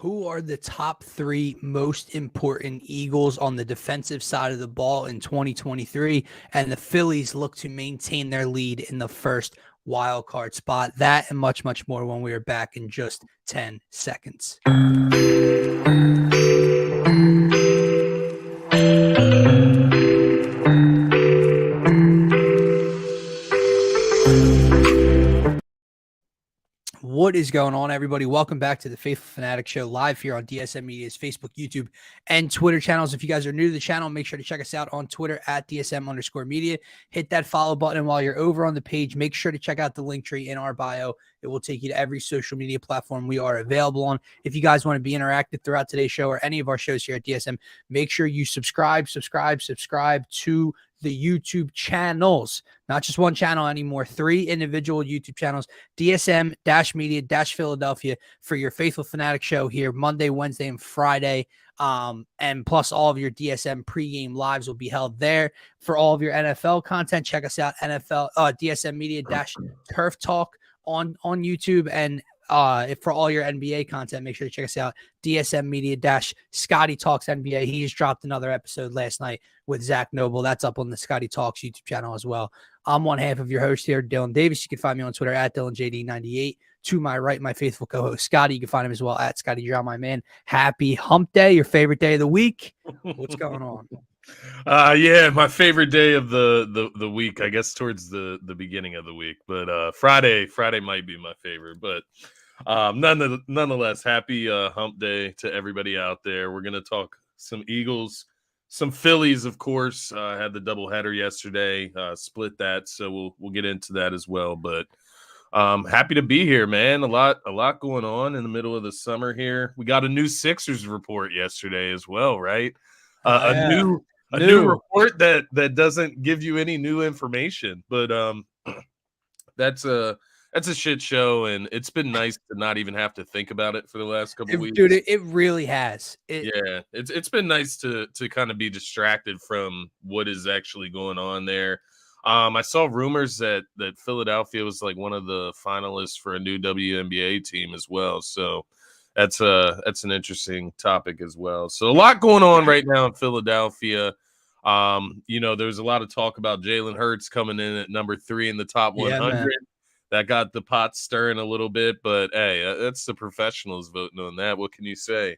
Who are the top three most important Eagles on the defensive side of the ball in 2023? And the Phillies look to maintain their lead in the first wild card spot. That and much, much more when we are back in just 10 seconds. What is going on, everybody? Welcome back to the Phaithful Phanatics Show live here on DSM-Media's Facebook, YouTube, and Twitter channels. If you guys are new to the channel, make sure to check us out on Twitter at DSM_media. Hit that follow button while you're over on the page. Make sure to check out the link tree in our bio. It will take you to every social media platform we are available on. If you guys want to be interactive throughout today's show or any of our shows here at DSM, make sure you subscribe to the YouTube channels. Not just one channel anymore, 3 individual YouTube channels, DSM-Media-Philadelphia for your Phaithful Phanatic show here Monday, Wednesday, and Friday. And plus all of your DSM pregame lives will be held there. For all of your NFL content, check us out, DSM-Media-Turf Talk on YouTube. And for all your NBA content, make sure to check us out, DSM-Media-Scotty Talks NBA. He just dropped another episode last night with Zach Noble. That's up on the Scotty Talks YouTube channel as well. I'm one half of your host here, Dylan Davis. You can find me on Twitter at DylanJD98. To my right, my faithful co-host, Scotty. You can find him as well at Scotty Drown, my man. Happy Hump Day, your favorite day of the week. What's going on? Yeah, my favorite day of the week, I guess towards the beginning of the week. But Friday might be my favorite. But nonetheless, happy Hump Day to everybody out there. We're going to talk some Eagles, some Phillies, of course. Had the doubleheader yesterday, split that, so we'll get into that as well. But happy to be here, man. A lot going on in the middle of the summer here. We got a new Sixers report yesterday as well, right? A new report that doesn't give you any new information, but that's a shit show, and it's been nice to not even have to think about it for the last couple of weeks. Dude, it really has. It's been nice to kind of be distracted from what is actually going on there. I saw rumors that Philadelphia was like one of the finalists for a new WNBA team as well. So that's an interesting topic as well. So a lot going on right now in Philadelphia. There's a lot of talk about Jalen Hurts coming in at number 3 in the top 100. That got the pot stirring a little bit, but hey, that's the professionals voting on that. What can you say?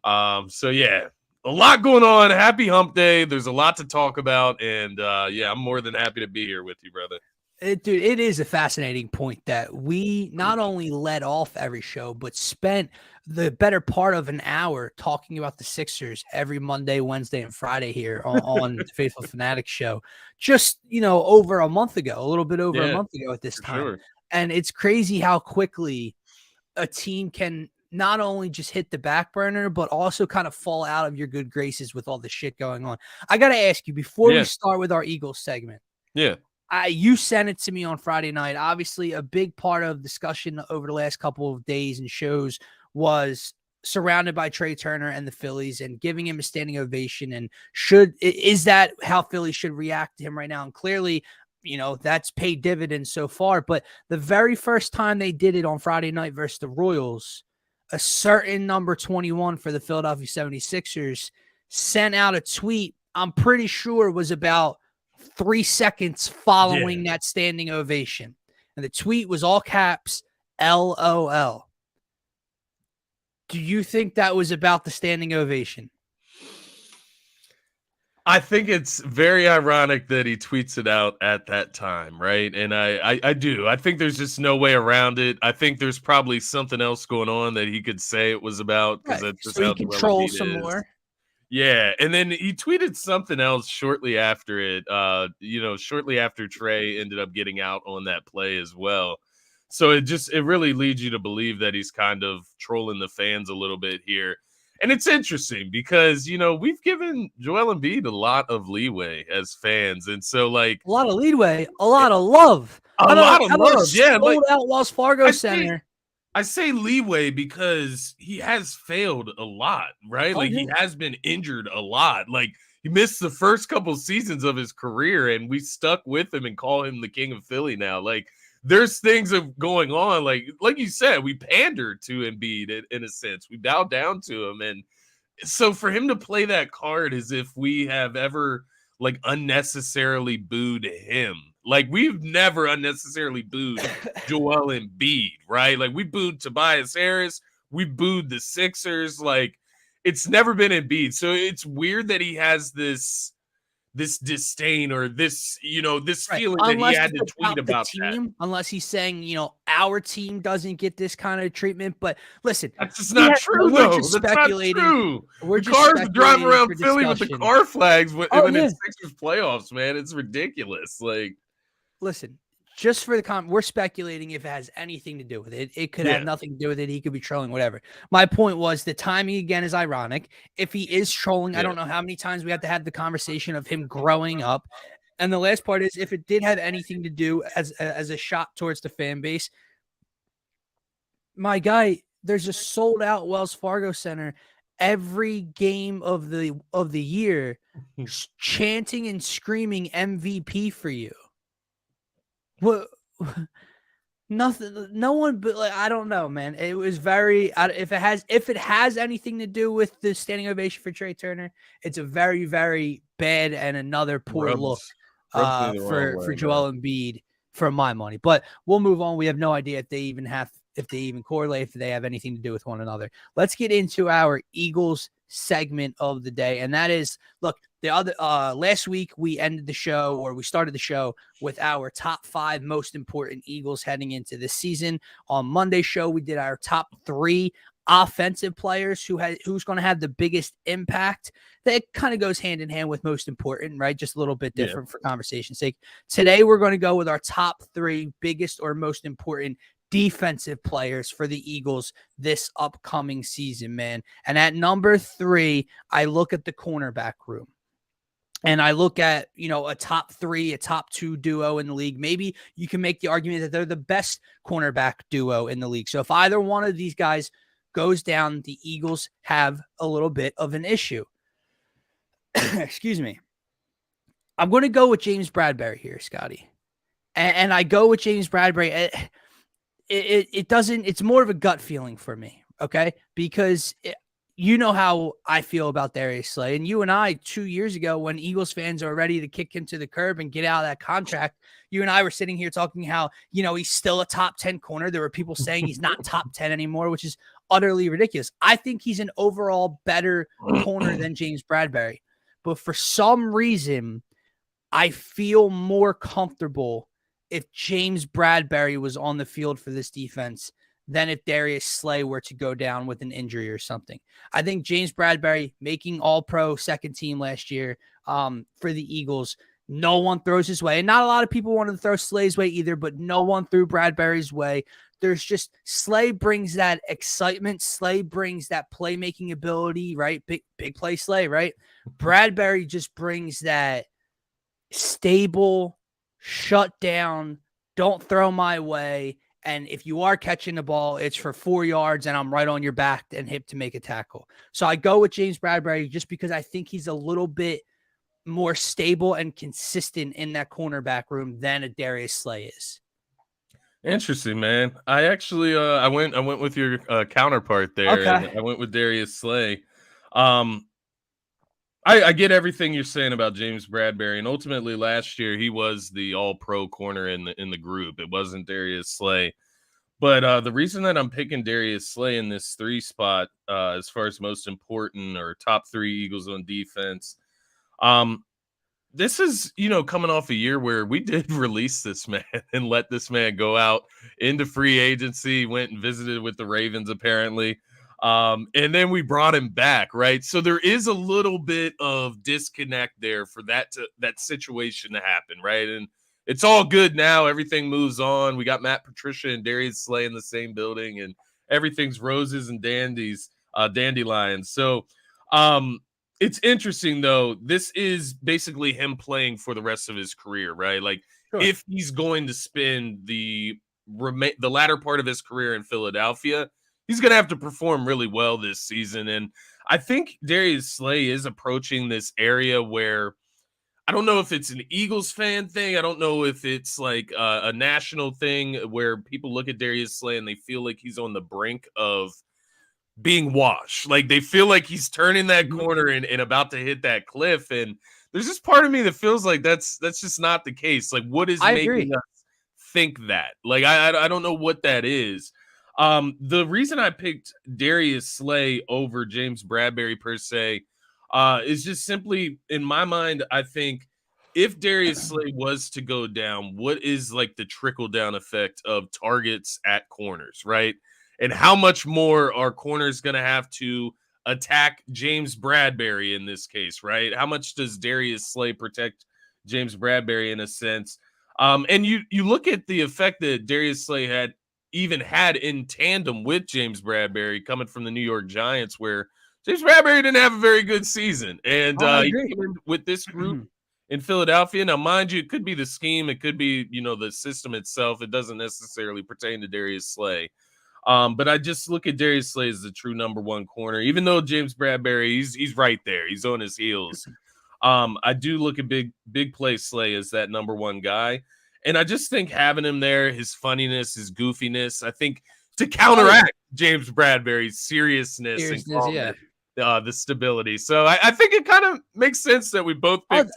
So yeah. A lot going on. Happy Hump Day. There's a lot to talk about. And I'm more than happy to be here with you, brother. Dude, it is a fascinating point that we not only led off every show, but spent the better part of an hour talking about the Sixers every Monday, Wednesday, and Friday here on the Phaithful Phanatics show. Just, over a month ago, a little bit over a month ago at this time. Sure. And it's crazy how quickly a team can not only just hit the back burner, but also kind of fall out of your good graces with all the shit going on. I got to ask you before we start with our Eagles segment. Yeah. You sent it to me on Friday night. Obviously, a big part of discussion over the last couple of days and shows was surrounded by Trey Turner and the Phillies and giving him a standing ovation. And is that how Phillies should react to him right now? And clearly, that's paid dividends so far. But the very first time they did it on Friday night versus the Royals, a certain number 21 for the Philadelphia 76ers sent out a tweet, I'm pretty sure was about 3 seconds following that standing ovation. And the tweet was all caps, LOL. Do you think that was about the standing ovation? I think it's very ironic that he tweets it out at that time, right? And I do. I think there's just no way around it. I think there's probably something else going on that he could say it was about, because that's just how he can troll some more. Yeah, and then he tweeted something else shortly after it. Shortly after Trey ended up getting out on that play as well. So it really leads you to believe that he's kind of trolling the fans a little bit here. And it's interesting because, we've given Joel Embiid a lot of leeway as fans. And so, like... A lot of leeway, a lot of love. A lot of love, yeah. Sold out Wells Fargo Center. I say leeway because he has failed a lot, right? He has been injured a lot. Like, he missed the first couple seasons of his career, and we stuck with him and call him the King of Philly now. Like, there's things of going on. Like you said, we pander to Embiid in a sense. We bow down to him. And so for him to play that card as if we have ever like unnecessarily booed him, like we've never unnecessarily booed Joel Embiid, right? Like we booed Tobias Harris, we booed the Sixers. Like it's never been Embiid. So it's weird that he has this disdain or this, this Right. feeling that he Unless had it's to tweet about the about that. team, unless he's saying, our team doesn't get this kind of treatment. But listen, That's just not true, we're though. just That's not speculating. true. We're The just cars drive speculating around for Philly with the discussion. car flags when Oh, it's Sixers playoffs, man. It's ridiculous. Like, listen, just for the we're speculating if it has anything to do with it. It could have nothing to do with it. He could be trolling, whatever. My point was the timing again is ironic. If he is trolling, I don't know how many times we have to have the conversation of him growing up. And the last part is if it did have anything to do as a shot towards the fan base, my guy, there's a sold out Wells Fargo Center every game of the year chanting and screaming MVP for you. What? Nothing. No one. But like, I don't know, man. It was very. If it has anything to do with the standing ovation for Trey Turner, it's a very, very bad and another poor look for Joel Embiid for my money. But we'll move on. We have no idea if they even correlate, if they have anything to do with one another. Let's get into our Eagles segment of the day, and that is, look, the other last week we started the show with our top 5 most important Eagles heading into this season. On Monday's show, we did our top 3 offensive players who's going to have the biggest impact. That kind of goes hand in hand with most important, right? Just a little bit different for conversation's sake. Today, we're going to go with our top 3 biggest or most important defensive players for the Eagles this upcoming season, man. And at number 3, I look at the cornerback room. And I look at, a top 3, a top 2 duo in the league. Maybe you can make the argument that they're the best cornerback duo in the league. So if either one of these guys goes down, the Eagles have a little bit of an issue. Excuse me. I'm going to go with James Bradberry here, Scotty. And I go with James Bradberry. It's more of a gut feeling for me, okay? Because you know how I feel about Darius Slay. And you and I, 2 years ago, when Eagles fans are ready to kick him to the curb and get out of that contract, you and I were sitting here talking how, he's still a top 10 corner. There were people saying he's not top 10 anymore, which is utterly ridiculous. I think he's an overall better corner than James Bradberry. But for some reason, I feel more comfortable if James Bradberry was on the field for this defense than if Darius Slay were to go down with an injury or something. I think James Bradberry making all-pro second team last year for the Eagles, no one throws his way. And not a lot of people wanted to throw Slay's way either, but no one threw Bradberry's way. There's just Slay brings that excitement. Slay brings that playmaking ability, right? Big play Slay, right? Bradberry just brings that stable, shut down, don't throw my way. And if you are catching the ball, it's for 4 yards and I'm right on your back and hip to make a tackle. So I go with James Bradberry just because I think he's a little bit more stable and consistent in that cornerback room than a Darius Slay is. Interesting, man. I actually I went with your counterpart there. Okay. And I went with Darius Slay. I get everything you're saying about James Bradberry, and ultimately last year he was the all-pro corner in the group. It wasn't Darius Slay. But the reason that I'm picking Darius Slay in this 3 spot, as far as most important or top 3 Eagles on defense, this is, coming off a year where we did release this man and let this man go out into free agency, went and visited with the Ravens apparently. And then we brought him back, right? So there is a little bit of disconnect there for that situation to happen, right? And it's all good now. Everything moves on. We got Matt Patricia and Darius Slay in the same building, and everything's roses and dandelions. So it's interesting, though. This is basically him playing for the rest of his career, right? Like, sure. If he's going to spend the latter part of his career in Philadelphia, he's going to have to perform really well this season. And I think Darius Slay is approaching this area where I don't know if it's an Eagles fan thing. I don't know if it's like a national thing where people look at Darius Slay and they feel like he's on the brink of being washed. Like they feel like he's turning that corner and about to hit that cliff. And there's this part of me that feels like that's just not the case. Like, what is I making agree. us think that? Like, I don't know what that is. The reason I picked Darius Slay over James Bradberry per se is just simply in my mind. I think if Darius Slay was to go down, what is like the trickle down effect of targets at corners, right? And how much more are corners going to have to attack James Bradberry in this case, right? How much does Darius Slay protect James Bradberry in a sense? And you look at the effect that Darius Slay had in tandem with James Bradberry coming from the New York Giants, where James Bradberry didn't have a very good season. And I he agree. came in with this group in Philadelphia. Now, mind you, it could be the scheme, it could be, the system itself. It doesn't necessarily pertain to Darius Slay. But I just look at Darius Slay as the true number one corner, even though James Bradberry, he's right there. He's on his heels. I do look at big play Slay as that number one guy. And I just think having him there, his funniness, his goofiness, I think to counteract James Bradberry's seriousness and calmness, the stability. So I think it kind of makes sense that we both picked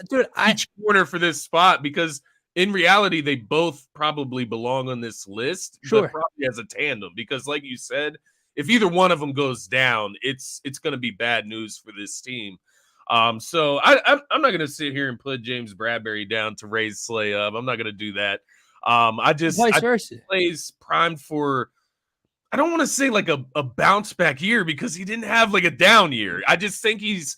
each corner for this spot, because in reality, they both probably belong on this list, but probably as a tandem, because like you said, if either one of them goes down, it's going to be bad news for this team. So I'm not going to sit here and put James Bradberry down to raise Slay up. I'm not going to do that. I think Slay's primed for, I don't want to say like a bounce back year, because he didn't have like a down year. I just think he's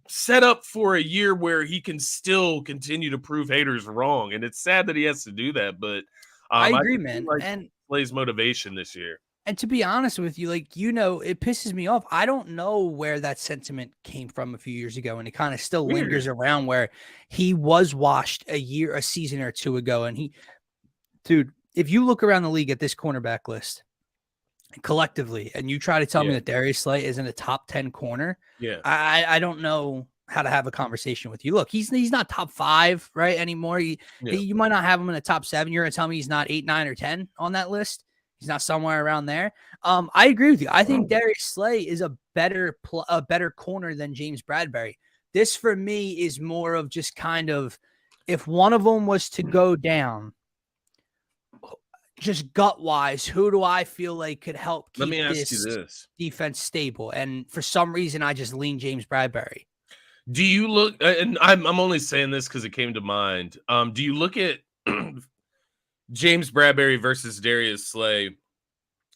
set up for a year where he can still continue to prove haters wrong. And it's sad that he has to do that, but I agree, man. And Slay's motivation this year. And to be honest with you, like, it pisses me off. I don't know where that sentiment came from a few years ago, and it kind of still lingers around, where he was washed a season or two ago. And dude, if you look around the league at this cornerback list collectively, and you try to tell me that Darius Slay isn't a top 10 corner, I don't know how to have a conversation with you. Look, he's not top 5 right anymore. You might not have him in the top 7. You're gonna tell me he's not 8, 9, or 10 on that list. He's not somewhere around there. I agree with you. I think Darius Slay is a better corner than James Bradberry. This for me is more of just kind of, if one of them was to go down, just gut wise, who do I feel like could help keep this defense stable? And for some reason, I just lean James Bradberry. Do you look, and I'm only saying this because it came to mind. Do you look at James Bradberry versus Darius Slay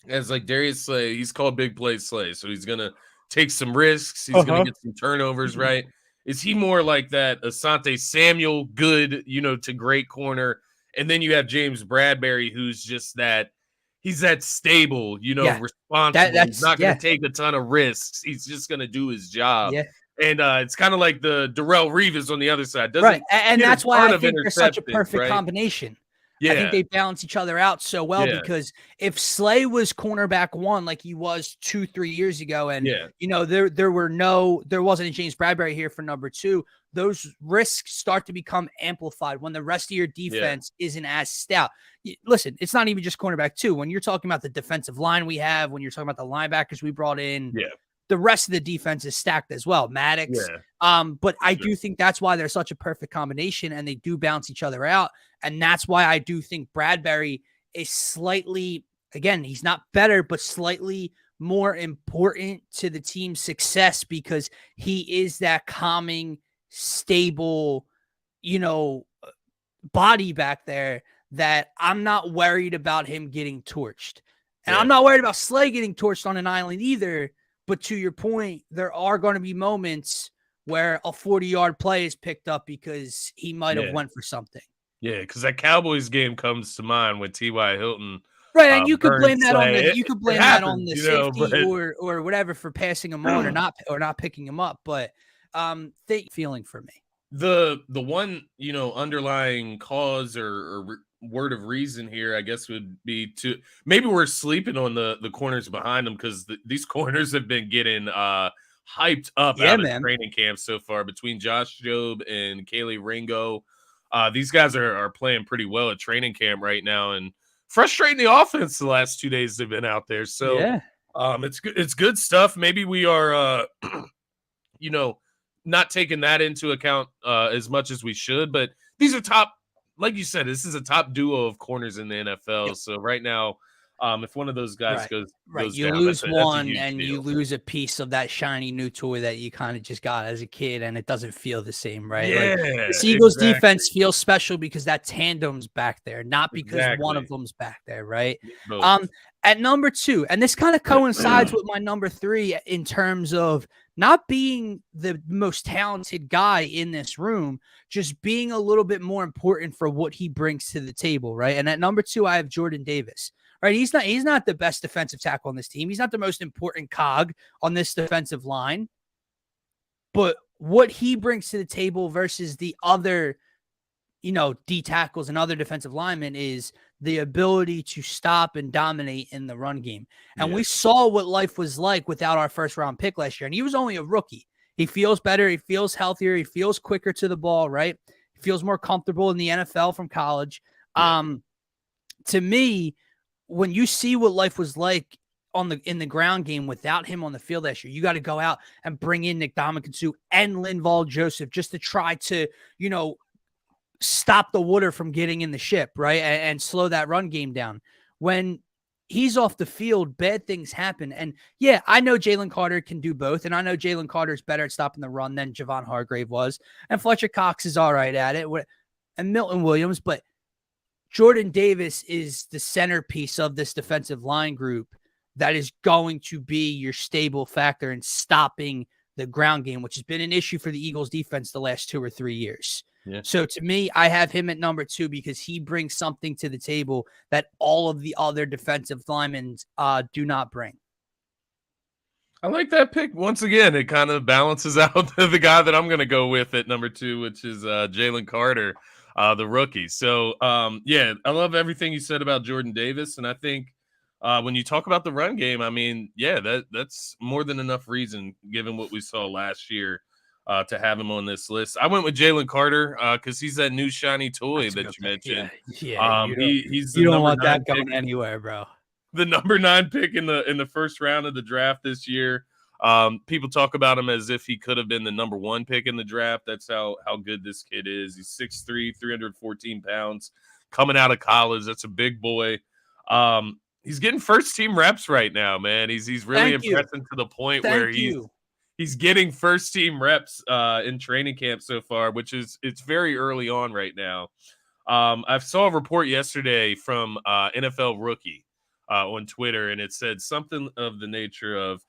as like Darius Slay? He's called big play Slay, so he's gonna take some risks. He's gonna get some turnovers, right? Is he more like that Asante Samuel, good, to great corner? And then you have James Bradberry, who's just that, he's that stable, responsible. He's not going to take a ton of risks. He's just going to do his job. Yeah. And it's kind of like the Darrell Reeves on the other side. Right. And that's why I think they're such a perfect combination. Yeah. I think they balance each other out so well, because if Slay was cornerback 1 like he was 2-3 years ago, and there wasn't a James Bradberry here for number 2, those risks start to become amplified when the rest of your defense isn't as stout. Listen, it's not even just cornerback 2. When you're talking about the defensive line we have, when you're talking about the linebackers we brought in, the rest of the defense is stacked as well. Phanatics. But I do think that's why they're such a perfect combination, and they do bounce each other out. And that's why I do think Bradberry is slightly, again, he's not better, but slightly more important to the team's success, because he is that calming, stable, body back there that I'm not worried about him getting torched. And I'm not worried about Slay getting torched on an island either. But to your point, there are going to be moments where a 40-yard play is picked up because he might have went for something. Yeah, because that Cowboys game comes to mind with T.Y. Hilton. Right, and you could blame that on the safety or whatever for passing him on or not picking him up. But feeling for me. The one underlying cause or word of reason here, I guess, would be to maybe we're sleeping on the corners behind them, because these corners have been getting hyped up Yeah, out of man. training camp so far between Josh Jobe and Kaylee Ringo. These guys are playing pretty well at training camp right now and frustrating the offense the last 2 days they've been out there. So Yeah. it's good stuff. Maybe we are not taking that into account as much as we should, but these are top, like you said, this is a top duo of corners in the NFL. Yep. So right now, if one of those guys Right. Right. goes You down, lose that's a one huge and you deal. lose a piece of that shiny new toy that you kind of just got as a kid, and it doesn't feel the same, right? Like Yeah, this Eagles exactly. defense feels special because that tandem's back there, not because one of Exactly. them's back there, right? Both. At number 2, and this kind of coincides with my number 3 in terms of not being the most talented guy in this room, just being a little bit more important for what he brings to the table, right? And at number 2, I have Jordan Davis. Right, he's not the best defensive tackle on this team. He's not the most important cog on this defensive line. But what he brings to the table versus the other, D tackles and other defensive linemen is the ability to stop and dominate in the run game. And we saw what life was like without our first round pick last year. And he was only a rookie. He feels better. He feels healthier. He feels quicker to the ball, right? He feels more comfortable in the NFL from college. Yeah. To me, when you see what life was like in the ground game without him on the field last year, you got to go out and bring in Nick Dominican and Linval Joseph just to try to, stop the water from getting in the ship, right? And slow that run game down. When he's off the field, bad things happen. And yeah, I know Jalen Carter can do both. And I know Jalen Carter is better at stopping the run than Javon Hargrave was. And Fletcher Cox is all right at it. And Milton Williams, but Jordan Davis is the centerpiece of this defensive line group that is going to be your stable factor in stopping the ground game, which has been an issue for the Eagles defense the last 2 or 3 years. Yeah. So to me, I have him at number 2 because he brings something to the table that all of the other defensive linemen do not bring. I like that pick. Once again, it kind of balances out the guy that I'm going to go with at number 2, which is Jalen Carter, the rookie. So, I love everything you said about Jordan Davis. And I think when you talk about the run game, I mean, that's more than enough reason, given what we saw last year, to have him on this list. I went with Jalen Carter because he's that new shiny toy that you mentioned. Yeah, He's the you don't number want 9 that pick. going anywhere, bro. The number 9 pick in the first round of the draft this year. People talk about him as if he could have been the number 1 pick in the draft. That's how good this kid is. He's 6'3", 314 pounds, coming out of college. That's a big boy. He's getting first team reps right now, man. He's really impressing to the point where he's getting first team reps in training camp so far, which it's very early on right now. I saw a report yesterday from NFL Rookie on Twitter, and it said something of the nature of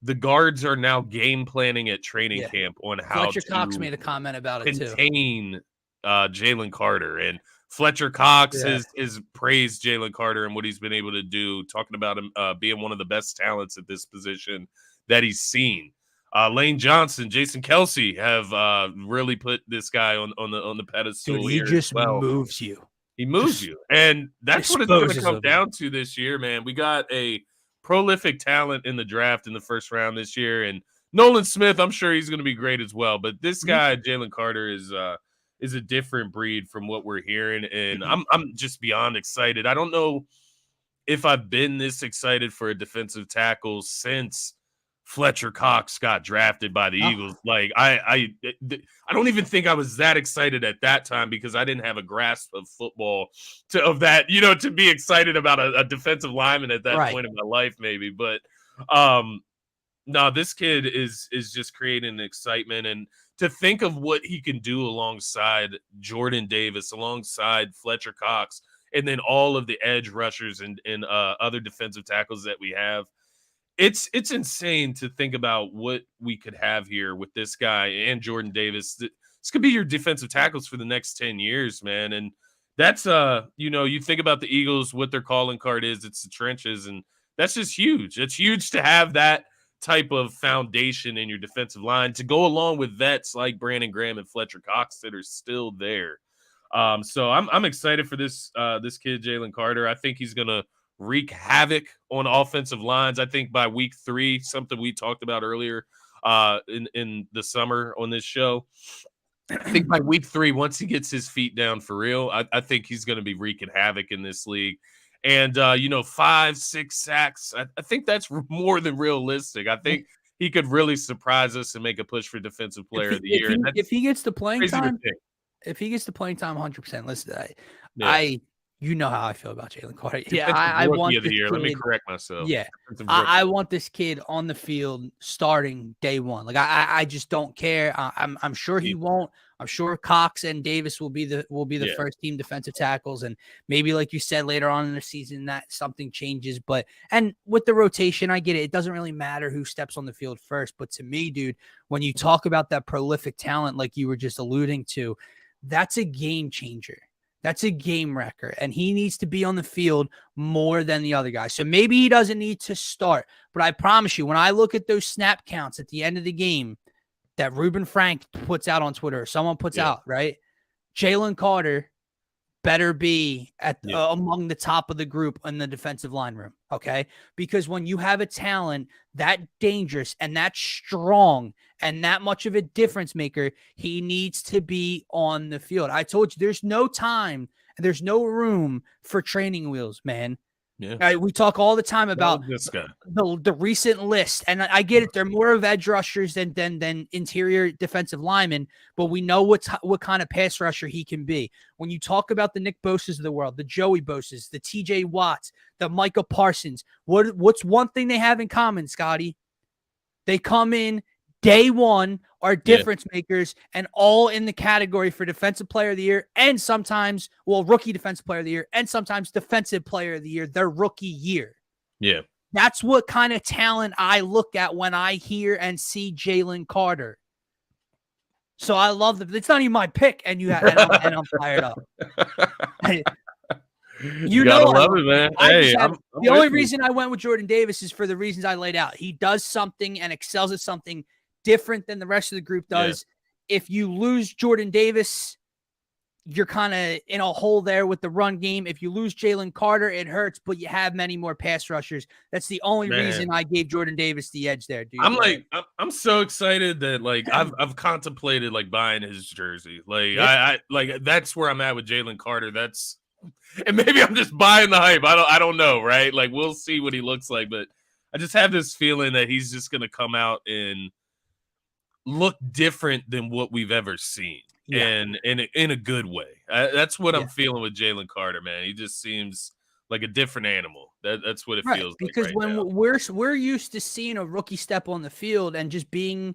the guards are now game planning at training camp on how Fletcher Cox made a comment about it too. Contain Jalen Carter, and Fletcher Cox has praised Jalen Carter and what he's been able to do, talking about him being one of the best talents at this position that he's seen. Lane Johnson, Jason Kelsey have really put this guy on the pedestal. Dude, he just moves you. He moves you. And that's what it's going to come down to this year, man. We got a prolific talent in the draft in the first round this year. And Nolan Smith, I'm sure he's going to be great as well. But this guy, Jalen Carter, is a different breed from what we're hearing. And I'm just beyond excited. I don't know if I've been this excited for a defensive tackle since Fletcher Cox got drafted by the Eagles. Like I don't even think I was that excited at that time because I didn't have a grasp of football to be excited about a defensive lineman at that point in my life, maybe. But no, this kid is just creating an excitement, and to think of what he can do alongside Jordan Davis, alongside Fletcher Cox, and then all of the edge rushers and other defensive tackles that we have. It's insane to think about what we could have here with this guy and Jordan Davis. This could be your defensive tackles for the next 10 years, man. And that's, you think about the Eagles, what their calling card is, it's the trenches. And that's just huge. It's huge to have that type of foundation in your defensive line to go along with vets like Brandon Graham and Fletcher Cox that are still there. So I'm excited for this kid, Jalen Carter. I think he's going to wreak havoc on offensive lines. I think by week 3, something we talked about earlier, in the summer on this show. I think by week 3, once he gets his feet down for real, I think he's going to be wreaking havoc in this league. And, 5, 6 sacks, I think that's more than realistic. I think he could really surprise us and make a push for Defensive Player of the Year. If he gets the playing crazy to time, think. if he gets the playing time 100%, listen, Yeah. you know how I feel about Jalen Carter. Defensive Yeah, I Rookie want of the this Year. kid, Let me correct myself. yeah, Defensive Rookie. I want this kid on the field starting day one. Like I just don't care. I'm sure he won't. I'm sure Cox and Davis will be the first team defensive tackles, and maybe like you said later on in the season that something changes. But and with the rotation, I get it. It doesn't really matter who steps on the field first. But to me, dude, when you talk about that prolific talent, like you were just alluding to, that's a game changer. That's a game wrecker, and he needs to be on the field more than the other guys. So maybe he doesn't need to start, but I promise you, when I look at those snap counts at the end of the game that Ruben Frank puts out on Twitter, or someone puts out, right? Jalen Carter better be among the top of the group in the defensive line room, okay? Because when you have a talent that dangerous and that strong and that much of a difference maker, he needs to be on the field. I told you there's no time and there's no room for training wheels, man. Yeah. We talk all the time about this guy. The recent list, and I get it. They're more of edge rushers than interior defensive linemen, but we know what kind of pass rusher he can be. When you talk about the Nick Bosas of the world, the Joey Bosas, the TJ Watts, the Micah Parsons, what's one thing they have in common, Scotty? They come in day one, are difference makers, and all in the category for Defensive Player of the Year, and sometimes, Rookie Defensive Player of the Year, and sometimes Defensive Player of the Year, their rookie year. Yeah. That's what kind of talent I look at when I hear and see Jalen Carter. So I love them. It's not even my pick, and I'm fired up. You know, gotta love it, man. I'm the only reason I went with Jordan Davis is for the reasons I laid out. He does something and excels at something different than the rest of the group does. Yeah. If you lose Jordan Davis, you're kind of in a hole there with the run game. If you lose Jalen Carter, it hurts, but you have many more pass rushers. That's the only reason I gave Jordan Davis the edge there, dude. I'm so excited that I've contemplated buying his jersey. I that's where I'm at with Jalen Carter. And maybe I'm just buying the hype. I don't know, right? We'll see what he looks like, but I just have this feeling that he's just gonna come out and look different than what we've ever seen, and in a good way. That's what I'm feeling with Jalen Carter, man. He just seems like a different animal. That's what it feels like. Because when we're used to seeing a rookie step on the field and just being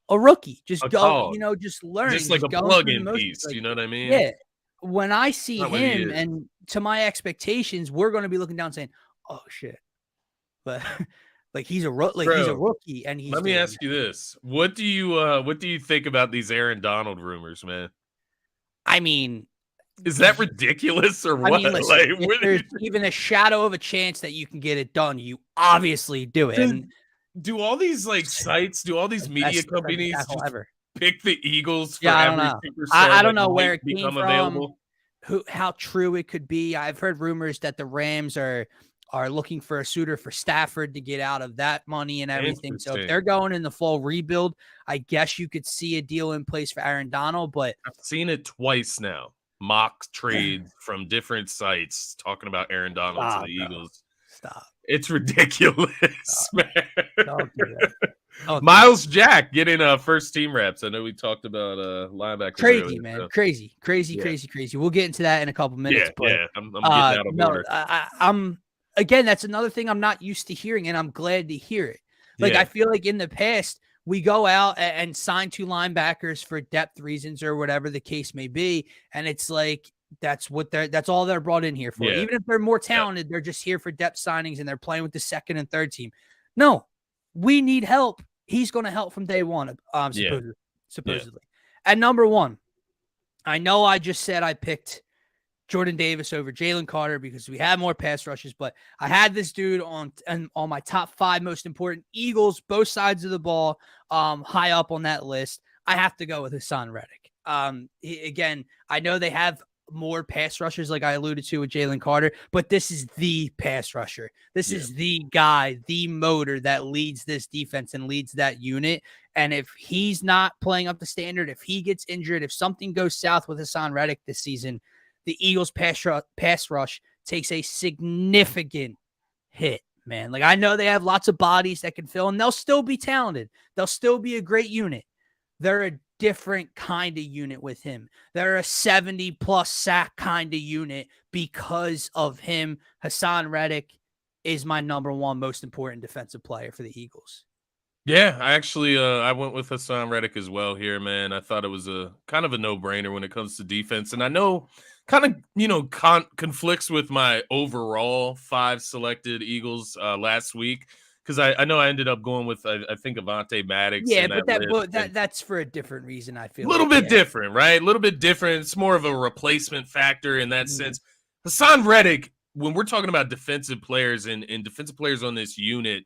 a rookie, just just learning, just like a plug-in piece. You know what I mean? Yeah. When I see him, and to my expectations, we're going to be looking down saying, "Oh shit," but. He's a rookie, and he's. Let me ask you this: what do you think about these Aaron Donald rumors, man? I mean, is that ridiculous or what? Listen, if there's even a shadow of a chance that you can get it done, you obviously do it. And do all these sites, do all these media companies pick the Eagles for I don't every know. superstar I don't know where it become came available? From, how true it could be. I've heard rumors that the Rams are looking for a suitor for Stafford to get out of that money and everything. So if they're going in the full rebuild, I guess you could see a deal in place for Aaron Donald. But I've seen it twice now. Mock trades from different sites talking about Aaron Donald to the Eagles. Stop. It's ridiculous, man. Don't do that. Miles Jack getting first team reps. I know we talked about linebackers. Crazy, earlier, man. So. Crazy. We'll get into that in a couple minutes. I'm getting out of order. I'm again, that's another thing I'm not used to hearing, and I'm glad to hear it. I feel like in the past, we go out and sign 2 linebackers for depth reasons or whatever the case may be. And it's that's all they're brought in here for. Yeah. Even if they're more talented, they're just here for depth signings and they're playing with the second and third team. No, we need help. He's going to help from day one, supposedly. At number 1, I know I just said I picked Jordan Davis over Jalen Carter because we had more pass rushes, but I had this dude on my top 5 most important Eagles, both sides of the ball, high up on that list. I have to go with Hassan Reddick. Again, I know they have more pass rushers, like I alluded to with Jalen Carter, but this is the pass rusher. This is the guy, the motor that leads this defense and leads that unit. And if he's not playing up the standard, if he gets injured, if something goes south with Hassan Reddick this season, the Eagles pass rush takes a significant hit, man. Like, I know they have lots of bodies that can fill, and they'll still be talented. They'll still be a great unit. They're a different kind of unit with him. They're a 70-plus sack kind of unit because of him. Hassan Reddick is my number one most important defensive player for the Eagles. Yeah, I actually I went with Hassan Reddick as well here, man. I thought it was a kind of a no-brainer when it comes to defense. And I know kind of, conflicts with my overall 5 selected Eagles last week. Because I know I ended up going with, I think, Avonte Maddox. Yeah, but that's for a different reason, I feel. A little bit different, right? A little bit different. It's more of a replacement factor in that sense. Hassan Reddick, when we're talking about defensive players and defensive players on this unit,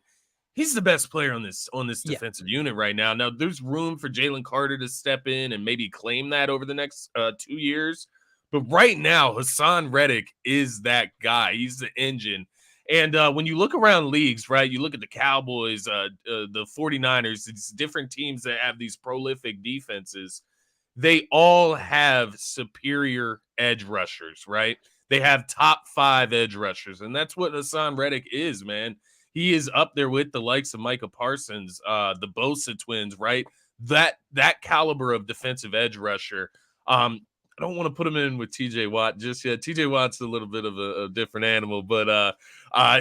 he's the best player on this defensive unit right now. Now, there's room for Jalen Carter to step in and maybe claim that over the next 2 years. But right now, Hassan Reddick is that guy. He's the engine. And when you look around leagues, right, you look at the Cowboys, the 49ers, it's different teams that have these prolific defenses. They all have superior edge rushers, right? They have top 5 edge rushers. And that's what Hassan Reddick is, man. He is up there with the likes of Micah Parsons, the Bosa twins, right? That caliber of defensive edge rusher. I don't want to put him in with TJ Watt just yet. TJ Watt's a little bit of a different animal, but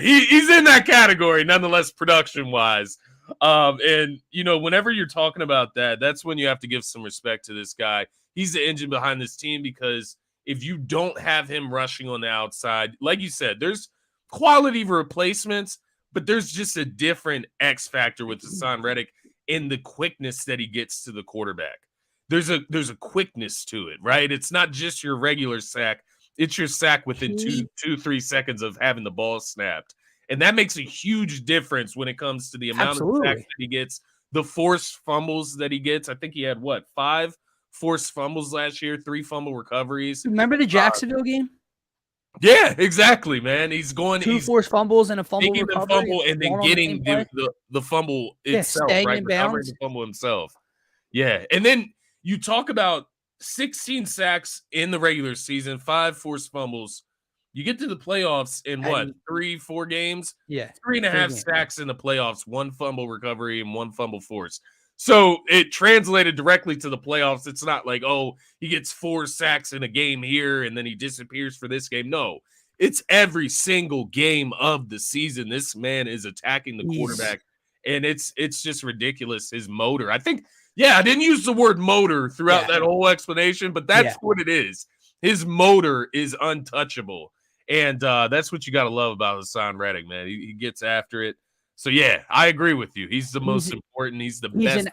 he's in that category nonetheless, production wise. And whenever you're talking about that, that's when you have to give some respect to this guy. He's the engine behind this team, because if you don't have him rushing on the outside, like you said, there's quality replacements, but there's just a different X factor with Hassan Reddick in the quickness that he gets to the quarterback. There's a quickness to it, right? It's not just your regular sack. It's your sack within 2-3 seconds of having the ball snapped. And that makes a huge difference when it comes to the amount of sacks that he gets, the forced fumbles that he gets. I think he had, 5 forced fumbles last year, 3 fumble recoveries. Remember the Jacksonville game? Yeah, exactly, man. He's 2 forced fumbles and a fumble recovery. Fumble and then getting the fumble itself, right? In bounds. The fumble himself. Yeah, and then you talk about 16 sacks in the regular season, 5 forced fumbles. You get to the playoffs in 3-4 games? Yeah. 3.5 sacks in the playoffs, 1 fumble recovery and 1 fumble force. So it translated directly to the playoffs. It's not like, he gets 4 sacks in a game here and then he disappears for this game. No, it's every single game of the season. This man is attacking the quarterback, and it's just ridiculous. His motor, I think. Yeah, I didn't use the word motor throughout that whole explanation, but that's what it is. His motor is untouchable, and that's what you got to love about Hassan Reddick, man. He gets after it. So, yeah, I agree with you. He's the most important. He's the best. He's an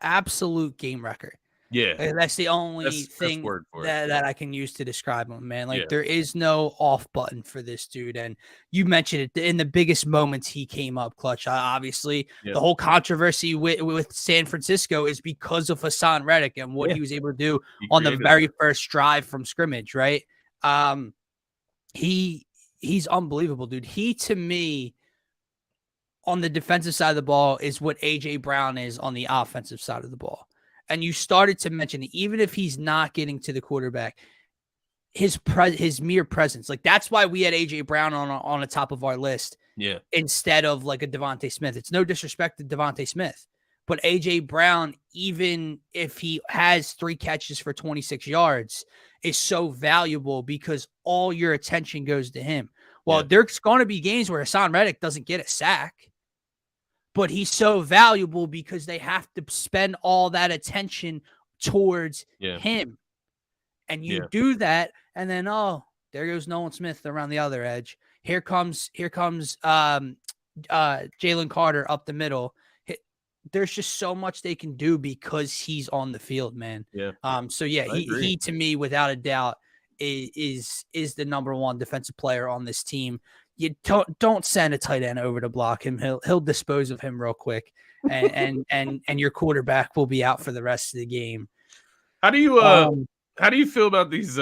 absolute game wrecker. Yeah. That's the only thing that I can use to describe him, man. Like, there is no off button for this dude. And you mentioned it in the biggest moments he came up clutch. Obviously, the whole controversy with San Francisco is because of Hassan Reddick and what he was able to do on the very first drive from scrimmage, right? He's unbelievable, dude. He, to me, on the defensive side of the ball, is what A.J. Brown is on the offensive side of the ball. And you started to mention it, even if he's not getting to the quarterback, his mere presence, like, that's why we had A.J. Brown on the top of our list instead of like a Devontae Smith. It's no disrespect to Devontae Smith, but A.J. Brown, even if he has 3 catches for 26 yards, is so valuable because all your attention goes to him. Well, there's going to be games where Hassan Reddick doesn't get a sack, but he's so valuable because they have to spend all that attention towards him. And you do that, and then, there goes Nolan Smith around the other edge. Here comes Jalen Carter up the middle. There's just so much they can do because he's on the field, man. He to me, without a doubt, is the number one defensive player on this team. You don't send a tight end over to block him. He'll dispose of him real quick, and your quarterback will be out for the rest of the game. How do you How do you feel about these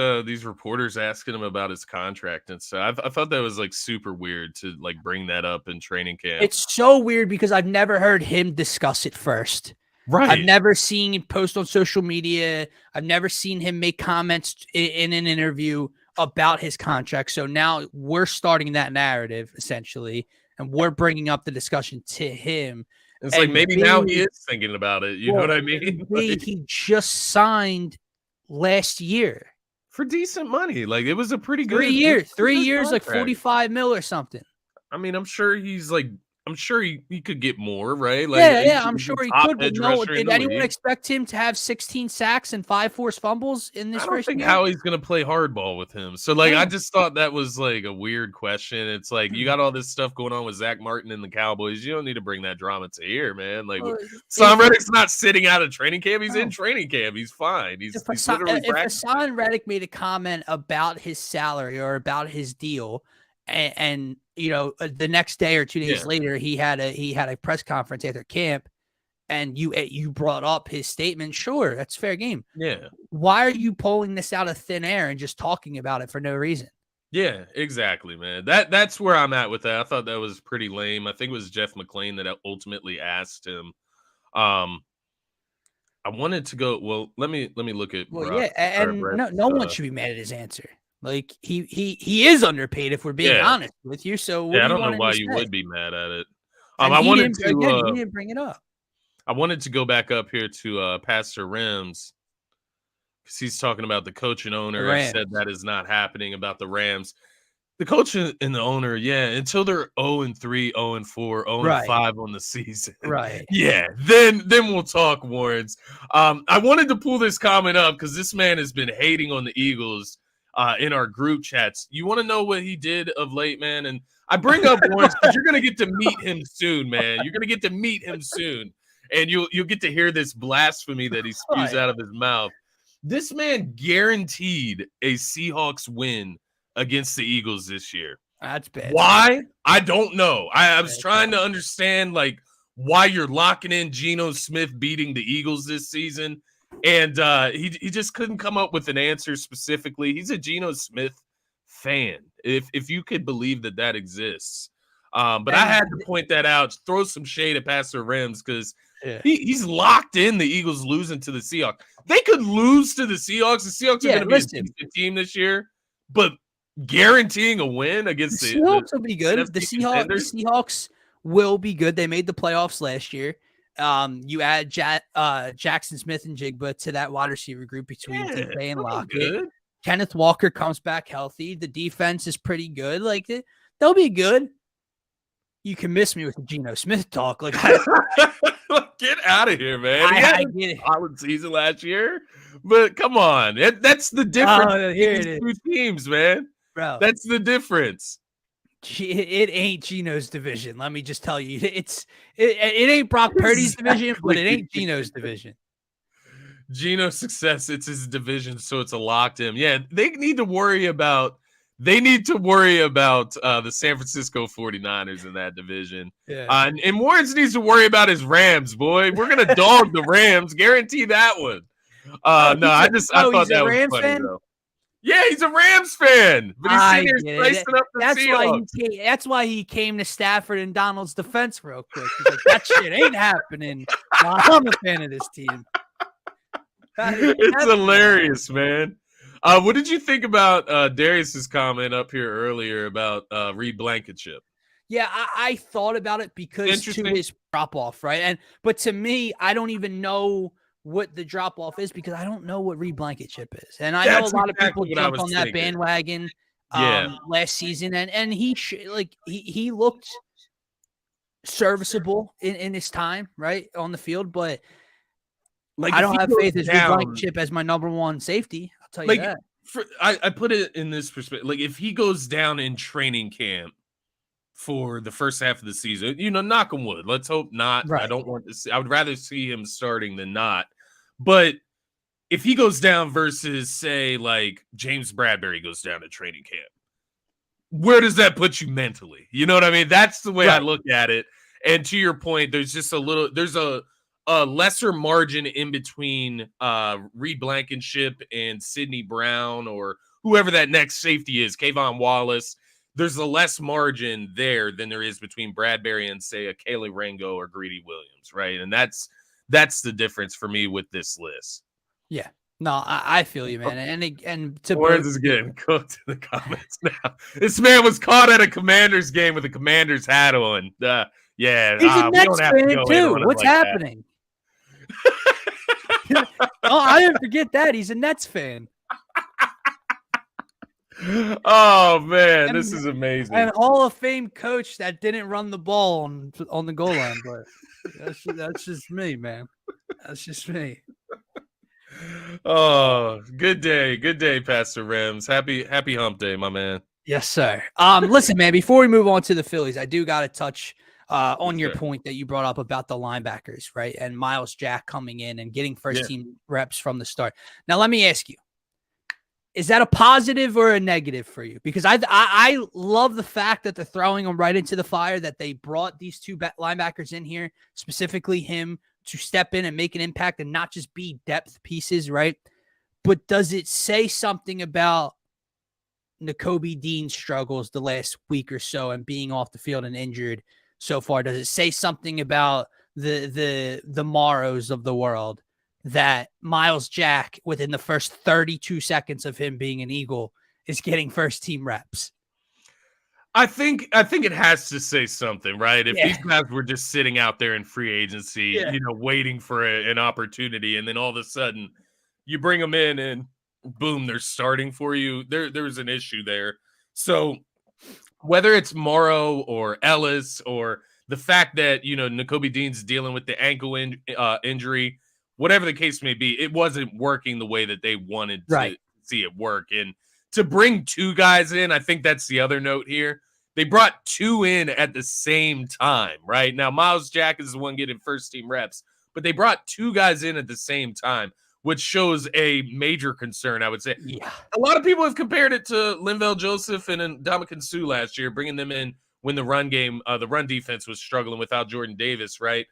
reporters asking him about his contract and stuff? I thought that was like super weird to like bring that up in training camp. It's so weird because I've never heard him discuss it first. I've Right. never seen him post on social media. I've never seen him make comments in an interview about his contract. So now we're starting that narrative essentially, and we're bringing up the discussion to him. It's like And maybe now he is thinking about it. You know what I mean? Like, he just signed last year. for decent money. Like it was a pretty good 3 years. 3 good years, like contract. 45 mil or something. I mean, I'm sure he could get more, right? Like, Yeah, I'm he's the sure he top could. But edge no, rusher in did the anyone league. expect him to have 16 sacks and 5 forced fumbles in this I don't first think year? Howie's gonna play hardball with him. So, like, I No. just thought that was like a weird question. It's like you got all this stuff going on with Zach Martin and the Cowboys. You don't need to bring that drama to here, man. Like, Well, Sam Reddick's not sitting out of training camp. He's in No. training camp. He's fine. He's If literally practicing. Hassan Reddick made a comment about his salary or about his deal, and the next day or 2 days later he had a press conference after camp, and you brought up his statement, sure, that's fair game. Yeah. Why are you pulling this out of thin air and just talking about it for no reason? Yeah, exactly, man. That's where I'm at with that. I thought that was pretty lame. I think it was Jeff McClain that ultimately asked him. I wanted to go. Well, let me look at. Well, Brock, yeah, and no one should be mad at his answer. Like he is underpaid if we're being honest with you. So what yeah, I do you don't know want why him to you say? would be mad at it. And I he wanted didn't, to. again, he didn't bring it up. I wanted to go back up here to Pastor Rims because he's talking about the coach and owner. I said that is not happening about the Rams. The coach and the owner, yeah, until they're 0-3, 0-4, 0-5 on the season. Right. Yeah, then we'll talk, Warrens. I wanted to pull this comment up because this man has been hating on the Eagles in our group chats. You want to know what he did of late, man? And I bring up Warrens because you're going to get to meet him soon, man. You're going to get to meet him soon. And you'll get to hear this blasphemy that he spews out of his mouth. This man guaranteed a Seahawks win against the Eagles this year. That's bad. Why? I don't know. I was trying to understand like why you're locking in Geno Smith beating the Eagles this season. And he just couldn't come up with an answer specifically. He's a Geno Smith fan, if you could believe that exists. But I had to point that out, throw some shade at Pastor Rims because he's locked in the Eagles losing to the Seahawks. They could lose to the Seahawks. The Seahawks are going to be a decent team this year, but guaranteeing a win against the Seahawks will be good. The Seahawks will be good. They made the playoffs last year. You add Jackson Smith and Jigba to that wide receiver group between DK and Lockett. Kenneth Walker comes back healthy. The defense is pretty good. Like they'll be good. You can miss me with the Geno Smith talk. Like get out of here, man. He had a solid season last year, but come on, that's the difference. These two teams, man. Bro, that's the difference. It ain't Geno's division. Let me just tell you, it ain't Brock Purdy's division, but it ain't Geno's division. Geno's success, it's his division, so it's a locked in. Yeah, they need to worry about the San Francisco 49ers in that division. Yeah. And Warrens needs to worry about his Rams, boy. We're gonna dog the Rams, guarantee that one. I thought that was funny fan? Though. Yeah, he's a Rams fan, but he's sitting here slicing up the Seahawks. That's why he came to Stafford and Donald's defense real quick. He's like, that shit ain't happening. I'm a fan of this team. It's hilarious, man. What did you think about Darius's comment up here earlier about Reed Blankenship? Yeah, I thought about it because to his drop off, right? But to me, I don't even know what the drop off is because I don't know what Reed Blankenship is, and I know a lot of people jumped on that bandwagon last season, and he looked serviceable in his time right on the field, but like I don't have faith as Reed Blankenship as my number one safety. I'll tell you that. I put it in this perspective. Like if he goes down in training camp for the first half of the season, knock on wood. Let's hope not. Right. I don't want to see. I would rather see him starting than not. But if he goes down versus say like James Bradbury goes down to training camp, where does that put you mentally? You know what I mean? That's the way I look at it. And to your point, there's just there's a a lesser margin in between Reed Blankenship and Sidney Brown or whoever that next safety is, Kayvon Wallace. There's a less margin there than there is between Bradbury and, say, a Kaylee Rango or Greedy Williams, right? And that's the difference for me with this list. Yeah. No, I feel you, man. And to Where's this getting cooked in the comments now? This man was caught at a Commander's game with a Commander's hat on. Yeah, he's a we Nets don't have to fan go in too. on it What's like that. happening? Oh, I didn't forget that. He's a Nets fan. Oh man, this is amazing. And Hall of Fame coach that didn't run the ball on the goal line, but that's just me, man. That's just me. Oh, good day, Pastor Rems. Happy hump day, my man. Yes, sir. Listen, man, before we move on to the Phillies, I do got to touch on your point that you brought up about the linebackers, right? And Miles Jack coming in and getting first team reps from the start. Now, let me ask you, is that a positive or a negative for you? Because I love the fact that they're throwing them right into the fire, that they brought these two linebackers in here, specifically him, to step in and make an impact and not just be depth pieces, right? But does it say something about Nakobe Dean's struggles the last week or so and being off the field and injured so far? Does it say something about the Morrows of the world that Miles Jack, within the first 32 seconds of him being an Eagle, is getting first team reps? I think it has to say something, right? If these guys were just sitting out there in free agency, waiting for an opportunity, and then all of a sudden you bring them in and boom, they're starting for you, there's an issue there. So whether it's Morrow or Ellis or the fact that, Nakobe Dean's dealing with the ankle injury, whatever the case may be, it wasn't working the way that they wanted to see it work. And to bring two guys in, I think that's the other note here. They brought two in at the same time, right? Now, Miles Jack is the one getting first team reps, but they brought two guys in at the same time, which shows a major concern, I would say. Yeah. A lot of people have compared it to Linval Joseph and Ndamukong Suh last year, bringing them in when the run defense was struggling without Jordan Davis, right?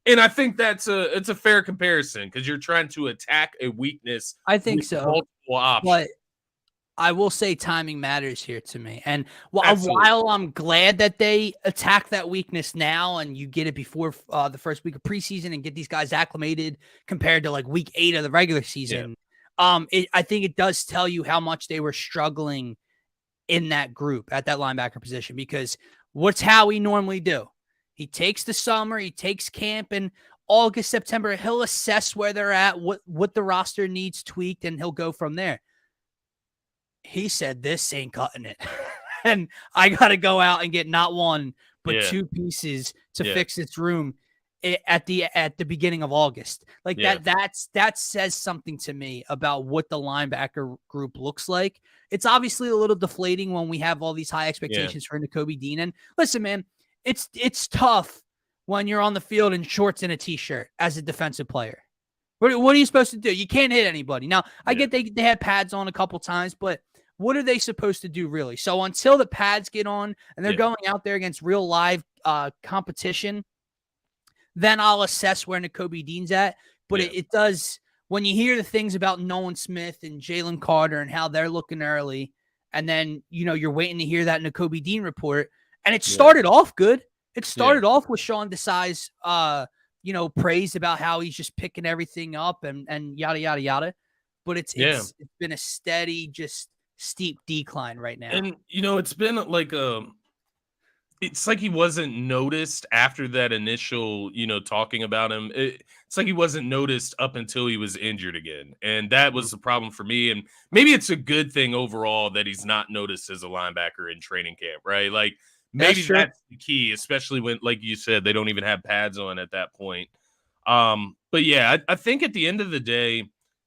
And I think it's a fair comparison because you're trying to attack a weakness. I think so. Multiple options. But I will say timing matters here to me. And while I'm glad that they attack that weakness now and you get it before the first week of preseason and get these guys acclimated compared to like week 8 of the regular season, I think it does tell you how much they were struggling in that group at that linebacker position, because what's Howie normally do? He takes the summer, he takes camp, and August, September, he'll assess where they're at, what the roster needs tweaked, and he'll go from there. He said, this ain't cutting it. And I got to go out and get not one, but two pieces to fix this room at the beginning of August. Like that says something to me about what the linebacker group looks like. It's obviously a little deflating when we have all these high expectations for Nakobe Dean. And listen, man, it's tough when you're on the field in shorts and a t-shirt as a defensive player. What are you supposed to do? You can't hit anybody. Now, I get they had pads on a couple times, but what are they supposed to do, really? So until the pads get on and they're going out there against real live competition, then I'll assess where Nakobe Dean's at. But it does, when you hear the things about Nolan Smith and Jalen Carter and how they're looking early, and then, you're waiting to hear that Nakobe Dean report, and it started off good. It started off with Sean Desai's, praise about how he's just picking everything up and yada, yada, yada. But it's been a steady, just steep decline right now. And, it's been like it's like he wasn't noticed after that initial, talking about him. It's like he wasn't noticed up until he was injured again. And that was the problem for me. And maybe it's a good thing overall that he's not noticed as a linebacker in training camp, right? Like, maybe that's the key, especially when, like you said, they don't even have pads on at that point. But yeah, I think at the end of the day,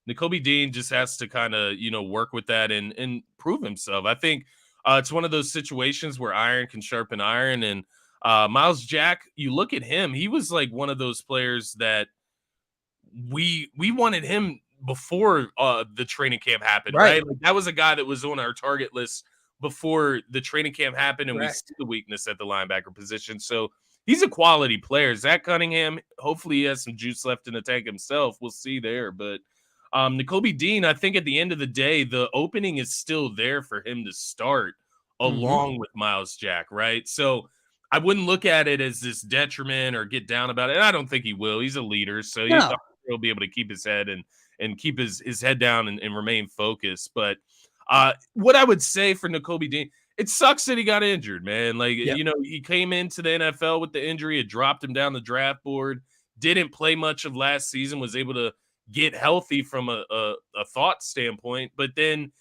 Nakobe Dean just has to kind of, work with that and prove himself. I think it's one of those situations where iron can sharpen iron. And Miles Jack, you look at him, he was like one of those players that we wanted him before the training camp happened, right? Like, that was a guy that was on our target list before the training camp happened, and we see the weakness at the linebacker position. So he's a quality player. Zach Cunningham, hopefully he has some juice left in the tank himself. We'll see there. But Nakobe Dean, I think at the end of the day, the opening is still there for him to start along with Miles Jack, right? So I wouldn't look at it as this detriment or get down about it. And I don't think he will. He's a leader, so he'll be able to keep his head and keep his head down and remain focused. But what I would say for Nakobe Dean, it sucks that he got injured, man. Like, he came into the NFL with the injury. It dropped him down the draft board. Didn't play much of last season. Was able to get healthy from a thought standpoint. But then,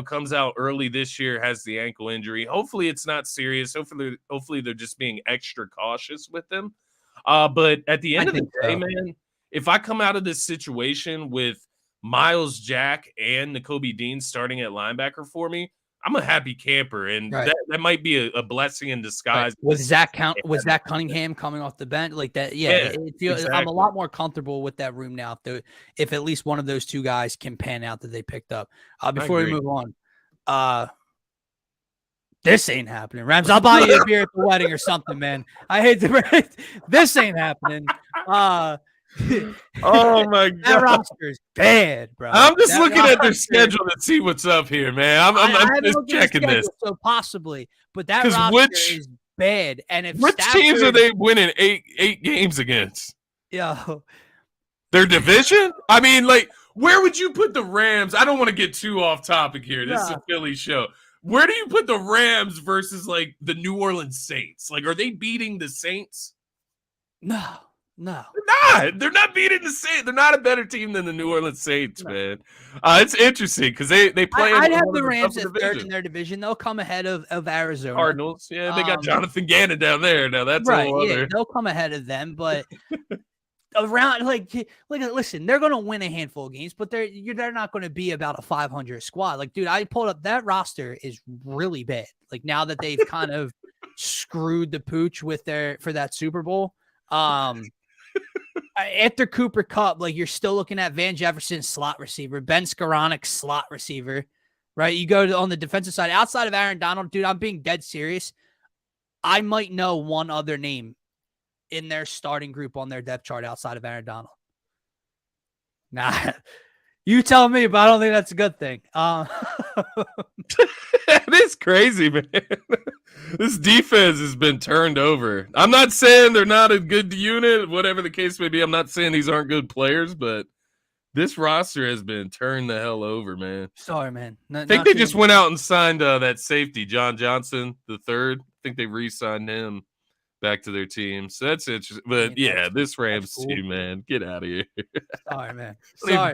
comes out early this year, has the ankle injury. Hopefully it's not serious. Hopefully they're just being extra cautious with him. But at the end of the day, man, if I come out of this situation with Miles Jack and Nakobe Dean starting at linebacker for me, I'm a happy camper, and that might be a blessing in disguise. Was Zach Cunningham coming off the bench like that? Yeah, exactly. I'm a lot more comfortable with that room now. If at least one of those two guys can pan out that they picked up. Before we move on, this ain't happening. Rams, I'll buy you a beer at the wedding or something, man. I hate to this ain't happening. Oh my god, that roster is bad, bro. I'm just looking at their schedule to see what's up here, man. I'm just checking this. So possibly, but that roster is bad. And if which teams are they winning eight games against? Yo, their division. I mean, like, where would you put the Rams? I don't want to get too off topic here. This is a Philly show. Where do you put the Rams versus like the New Orleans Saints? Like, are they beating the Saints? No. They're not beating the Saints. They're not a better team than the New Orleans Saints, man. It's interesting because they play. I'd have the Rams at third in their division. They'll come ahead of Arizona Cardinals. Yeah, they got Jonathan Gannon down there. Now that's right. A whole other. Yeah, they'll come ahead of them, but around listen, they're going to win a handful of games, but they're not going to be about a 500 squad. Like, dude, I pulled up that roster is really bad. Like now that they've kind of screwed the pooch for that Super Bowl. After Cooper Kupp, like you're still looking at Van Jefferson, slot receiver, Ben Skoranek, slot receiver, right? You go on the defensive side, outside of Aaron Donald, dude, I'm being dead serious. I might know one other name in their starting group on their depth chart outside of Aaron Donald. Nah, you tell me, but I don't think that's a good thing. That is crazy, man. This defense has been turned over. I'm not saying they're not a good unit, whatever the case may be. I'm not saying these aren't good players, but this roster has been turned the hell over, man. Sorry, man. I think they just went out and signed that safety, John Johnson, the third. I think they re-signed him back to their team. So that's interesting. But yeah, this Rams team, man, get out of here. Sorry, man.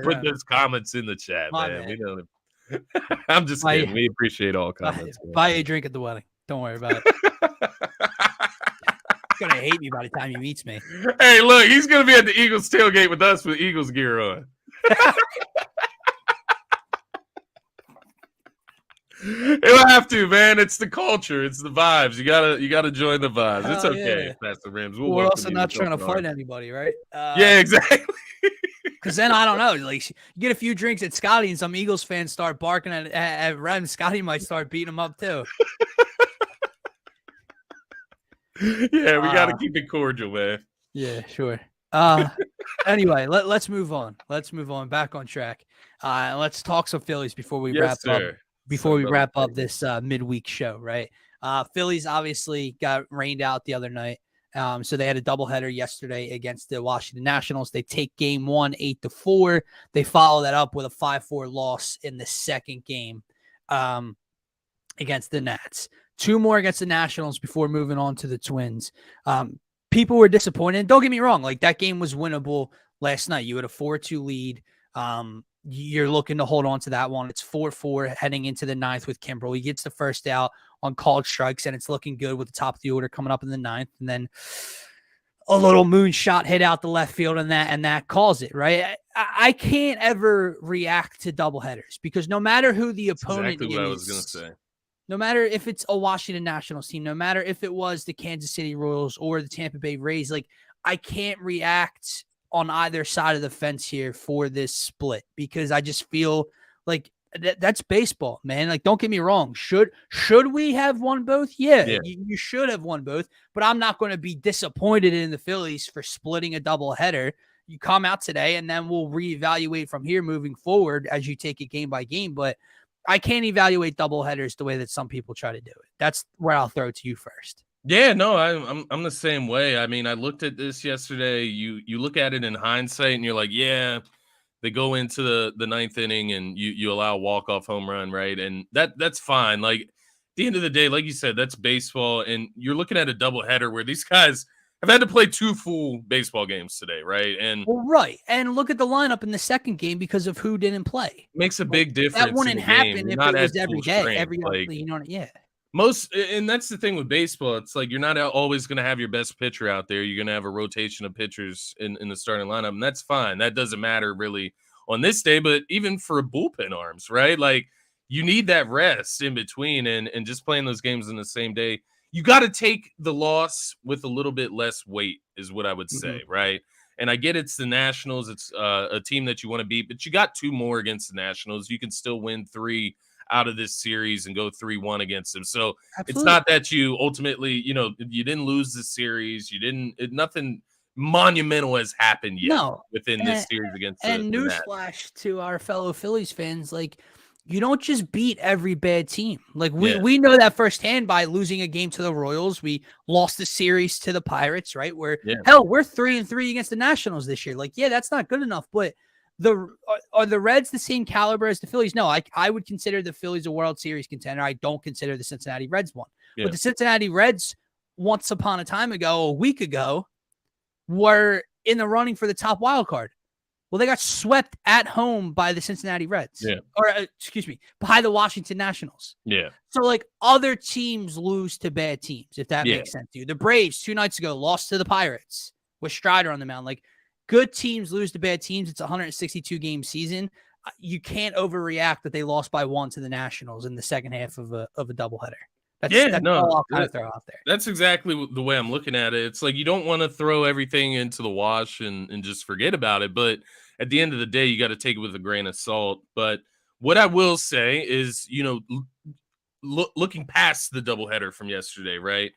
Put those comments in the chat, man. We don't. I'm just kidding. We appreciate all comments. Buy a drink at the wedding. Don't worry about it. He's gonna hate me by the time he meets me. Hey, look, he's gonna be at the Eagles tailgate with us with Eagles gear on. You'll have to, man. It's the culture. It's the vibes. You gotta join the vibes. It's okay. That's the Rams. We're also not trying to fight anybody, right? Yeah, exactly. Because then I don't know. Like you get a few drinks at Scotty, and some Eagles fans start barking at Rams. Scotty might start beating them up too. Yeah, we got to keep it cordial, man. Yeah, sure. Anyway, let's move on. Let's move on. Back on track. Let's talk some Phillies before we wrap up. Before we wrap up this midweek show, right? Phillies obviously got rained out the other night. So they had a doubleheader yesterday against the Washington Nationals. They take game 1, 8-4. They follow that up with a 5-4 loss in the second game against the Nats. 2 more against the Nationals before moving on to the Twins. People were disappointed. Don't get me wrong. Like that game was winnable last night. You had a 4-2 lead. You're looking to hold on to that one. It's 4-4 heading into the 9th with Kimbrel. He gets the first out on called strikes, and it's looking good with the top of the order coming up in the 9th. And then a little moonshot hit out the left field, and that calls it, right? I can't ever react to doubleheaders because no matter who the opponent is, what I was going to say. No matter if it's a Washington Nationals team, no matter if it was the Kansas City Royals or the Tampa Bay Rays, like I can't react on either side of the fence here for this split because I just feel like That's baseball, man. Like, don't get me wrong. Should we have won both? Yeah. You should have won both, but I'm not going to be disappointed in the Phillies for splitting a doubleheader. You come out today, and then we'll reevaluate from here moving forward as you take it game by game. But I can't evaluate doubleheaders the way that some people try to do it. That's where I'll throw it to you first. Yeah, no, I'm the same way. I mean, I looked at this yesterday. You look at it in hindsight, and you're like, yeah, they go into the ninth inning, and you allow a walk-off home run, right? And that's fine. Like, at the end of the day, like you said, that's baseball, and you're looking at a doubleheader where these guys have had to play 2 full baseball games today, right? And right. And look at the lineup in the second game because of who didn't play. Makes a big difference. That wouldn't happen if it was every day. And that's the thing with baseball. It's like you're not always going to have your best pitcher out there. You're going to have a rotation of pitchers in the starting lineup, and that's fine. That doesn't matter really on this day, but even for bullpen arms, right? Like, you need that rest in between, and just playing those games in the same day. You got to take the loss with a little bit less weight is what I would say, right? And I get it's the Nationals. It's a team that you want to beat, but you got 2 more against the Nationals. You can still win 3 out of this series and go 3-1 against them. So It's not that you ultimately, you didn't lose the series. Nothing monumental has happened yet within this series against the newsflash to our fellow Phillies fans, like, you don't just beat every bad team. Like, we know that firsthand by losing a game to the Royals. We lost the series to the Pirates, right? Where hell, we're 3-3 against the Nationals this year. Like, that's not good enough. But are the Reds the same caliber as the Phillies? No, I would consider the Phillies a World Series contender. I don't consider the Cincinnati Reds one. But the Cincinnati Reds, once upon a time ago, a week ago, were in the running for the top wild card. Well, they got swept at home by the Cincinnati Reds. Or, by the Washington Nationals. So, like, other teams lose to bad teams, if that makes sense to you. The Braves, 2 nights ago, lost to the Pirates with Strider on the mound. Like, good teams lose to bad teams. It's a 162-game season. You can't overreact that they lost by 1 to the Nationals in the second half of a doubleheader. That's all I'll kind of throw out there. That's exactly the way I'm looking at it. It's like you don't want to throw everything into the wash and just forget about it. But at the end of the day, you got to take it with a grain of salt. But what I will say is, looking past the doubleheader from yesterday, right?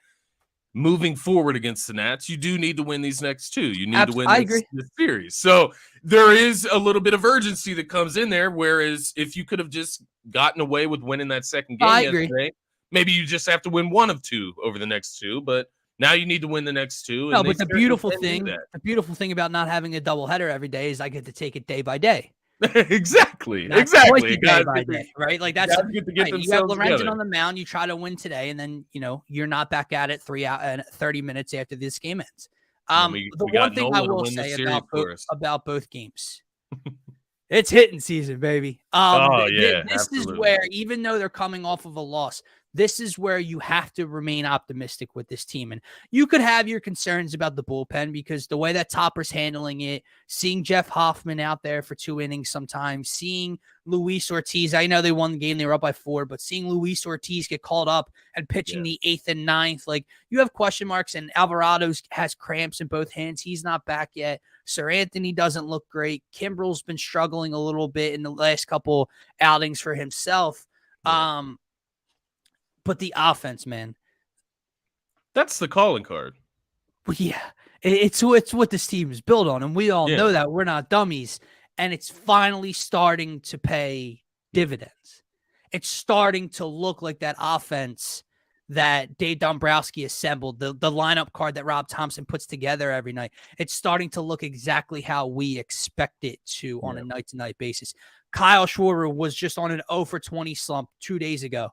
Moving forward against the Nats, you do need to win these next 2. You need to win this series. So there is a little bit of urgency that comes in there. Whereas if you could have just gotten away with winning that second game yesterday, maybe you just have to win 1 of 2 over the next 2, but now you need to win the next 2. No, but the beautiful thing about not having a doubleheader every day is I get to take it day by day. Exactly. Day by day, right? Like, that's good to get you have Lorenzen on the mound, you try to win today, and then you're not back at it 30 minutes after this game ends. The one thing I will say about both games, it's hitting season, baby. This is where, even though they're coming off of a loss, this is where you have to remain optimistic with this team. And you could have your concerns about the bullpen because the way that Topper's handling it, seeing Jeff Hoffman out there for 2 innings sometimes, seeing Luis Ortiz, I know they won the game, they were up by 4, but seeing Luis Ortiz get called up and pitching the 8th and 9th, like, you have question marks. And Alvarado has cramps in both hands. He's not back yet. Sir Anthony doesn't look great. Kimbrel's been struggling a little bit in the last couple outings for himself. But the offense, man. That's the calling card. Well, yeah. It's what this team is built on, and we all know that. We're not dummies. And it's finally starting to pay dividends. It's starting to look like that offense that Dave Dombrowski assembled, the lineup card that Rob Thompson puts together every night. It's starting to look exactly how we expect it to on a night-to-night basis. Kyle Schwarber was just on an 0 for 20 slump 2 days ago.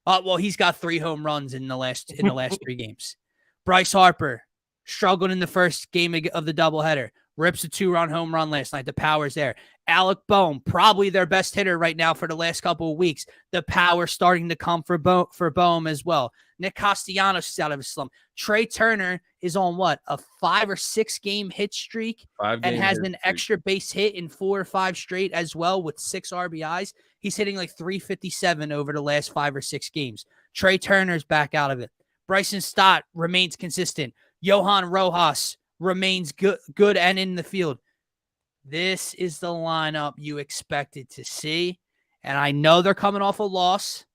Well, he's got 3 home runs in the last 3 games. Bryce Harper struggled in the first game of the doubleheader. Rips a 2-run home run last night. The power's there. Alec Boehm, probably their best hitter right now for the last couple of weeks. The power starting to come for Boehm as well. Nick Castellanos is out of his slump. Trey Turner is on a 5 or 6 game hit streak and has an extra base hit in 4 or 5 straight as well with 6 RBIs. He's hitting like 357 over the last 5 or 6 games. Trey Turner's back out of it. Bryson Stott remains consistent. Johan Rojas remains good and in the field. This is the lineup you expected to see. And I know they're coming off a loss,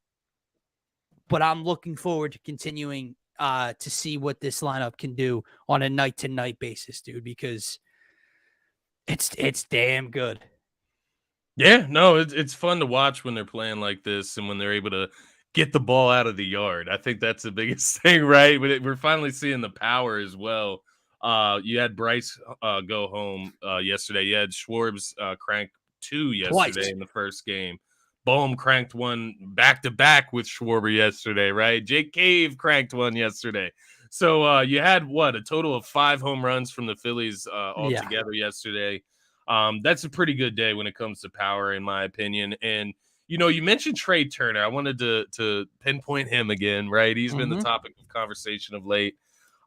but I'm looking forward to continuing to see what this lineup can do on a night-to-night basis, dude, because it's damn good. Yeah, no, it's fun to watch when they're playing like this and when they're able to get the ball out of the yard. I think that's the biggest thing, right? We're finally seeing the power as well. You had Bryce go home yesterday. You had Schwarb's crank 2 yesterday Twice. in the first game. Bohm cranked one back to back with Schwarber yesterday, right? Jake Cave cranked one yesterday. So you had a total of 5 home runs from the Phillies altogether yesterday. That's a pretty good day when it comes to power, in my opinion. And you mentioned Trey Turner. I wanted to pinpoint him again, right? He's been the topic of conversation of late.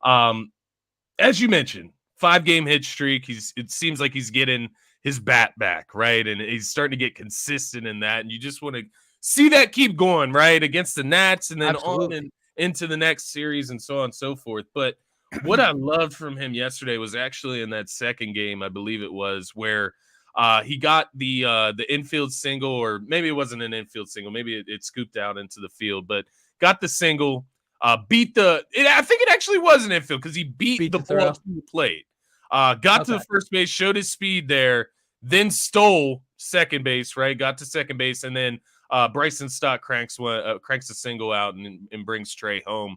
As you mentioned, 5-game hit streak. It seems like he's getting his bat back, right? And he's starting to get consistent in that. And you just want to see that keep going, right? Against the Nats and then on and into the next series and so on and so forth. But what I loved from him yesterday was actually in that second game, I believe it was, where he got the infield single, or maybe it wasn't an infield single, maybe it scooped out into the field, but got the single, I think it actually was an infield because he beat the ball to the plate, got to the first base, showed his speed there, then stole second base, right? Got to second base, and then Bryson Stott cranks a single out and brings Trey home.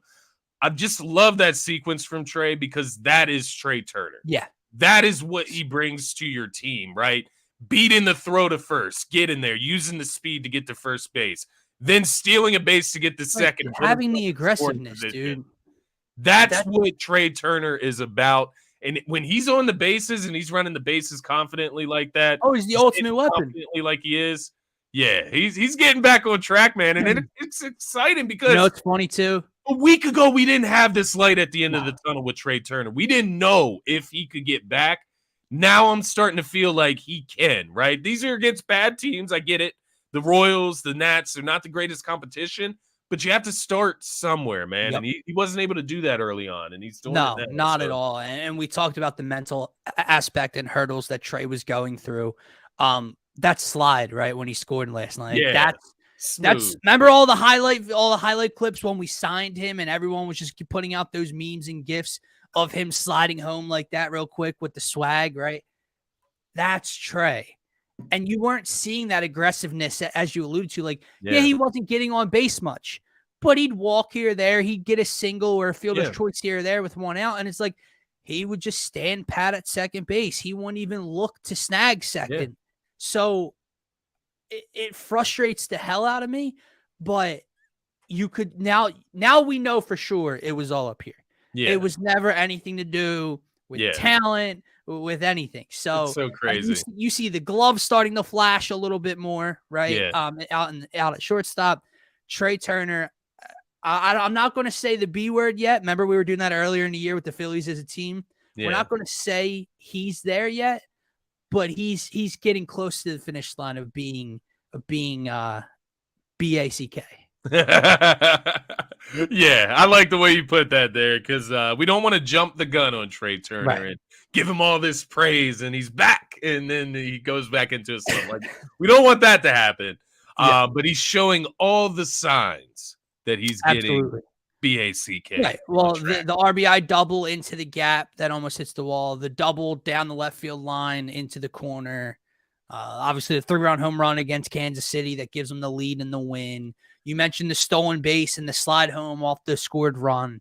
I just love that sequence from Trey because that is Trey Turner. Yeah. That is what he brings to your team, right? Beating the throw to first, getting there, using the speed to get to first base, then stealing a base to get the second. Having the aggressiveness, dude. That's what Trey Turner is about. And when he's on the bases and he's running the bases confidently like that. Oh, he's the ultimate weapon. Like he is. Yeah, he's getting back on track, man. And it's exciting because it's funny too. A week ago, we didn't have this light at the end of the tunnel with Trey Turner. We didn't know if he could get back. Now I'm starting to feel like he can, right? These are against bad teams. I get it. The Royals, the Nats, they're not the greatest competition, but you have to start somewhere, man. Yep. And he wasn't able to do that early on, and he's doing it now. Not at all. And we talked about the mental aspect and hurdles that Trey was going through. That slide, right, when he scored last night. Yeah. That's remember all the highlight clips when we signed him and everyone was just putting out those memes and gifs of him sliding home like that real quick with the swag, right? That's Trey. And you weren't seeing that aggressiveness as you alluded to. Like, he wasn't getting on base much, but he'd walk here or there. He'd get a single or a fielder's choice here or there with one out. And it's like, he would just stand pat at second base. He wouldn't even look to snag second. Yeah. So it frustrates the hell out of me, but you could now we know for sure it was all up here. Yeah. It was never anything to do with talent, with anything. So it's so crazy. You see the glove starting to flash a little bit more, right? Yeah. Out at shortstop. Trey Turner, I'm not going to say the B word yet. Remember, we were doing that earlier in the year with the Phillies as a team. Yeah. We're not going to say he's there yet, but he's getting close to the finish line of being BACK. Yeah, I like the way you put that there because we don't want to jump the gun on Trey Turner and give him all this praise and he's back and then he goes back into his slump. Like, we don't want that to happen. But he's showing all the signs that he's getting BACK. Right. Well, the RBI double into the gap that almost hits the wall, the double down the left field line into the corner. Obviously, the 3-run home run against Kansas City that gives them the lead and the win. You mentioned the stolen base and the slide home off the scored run.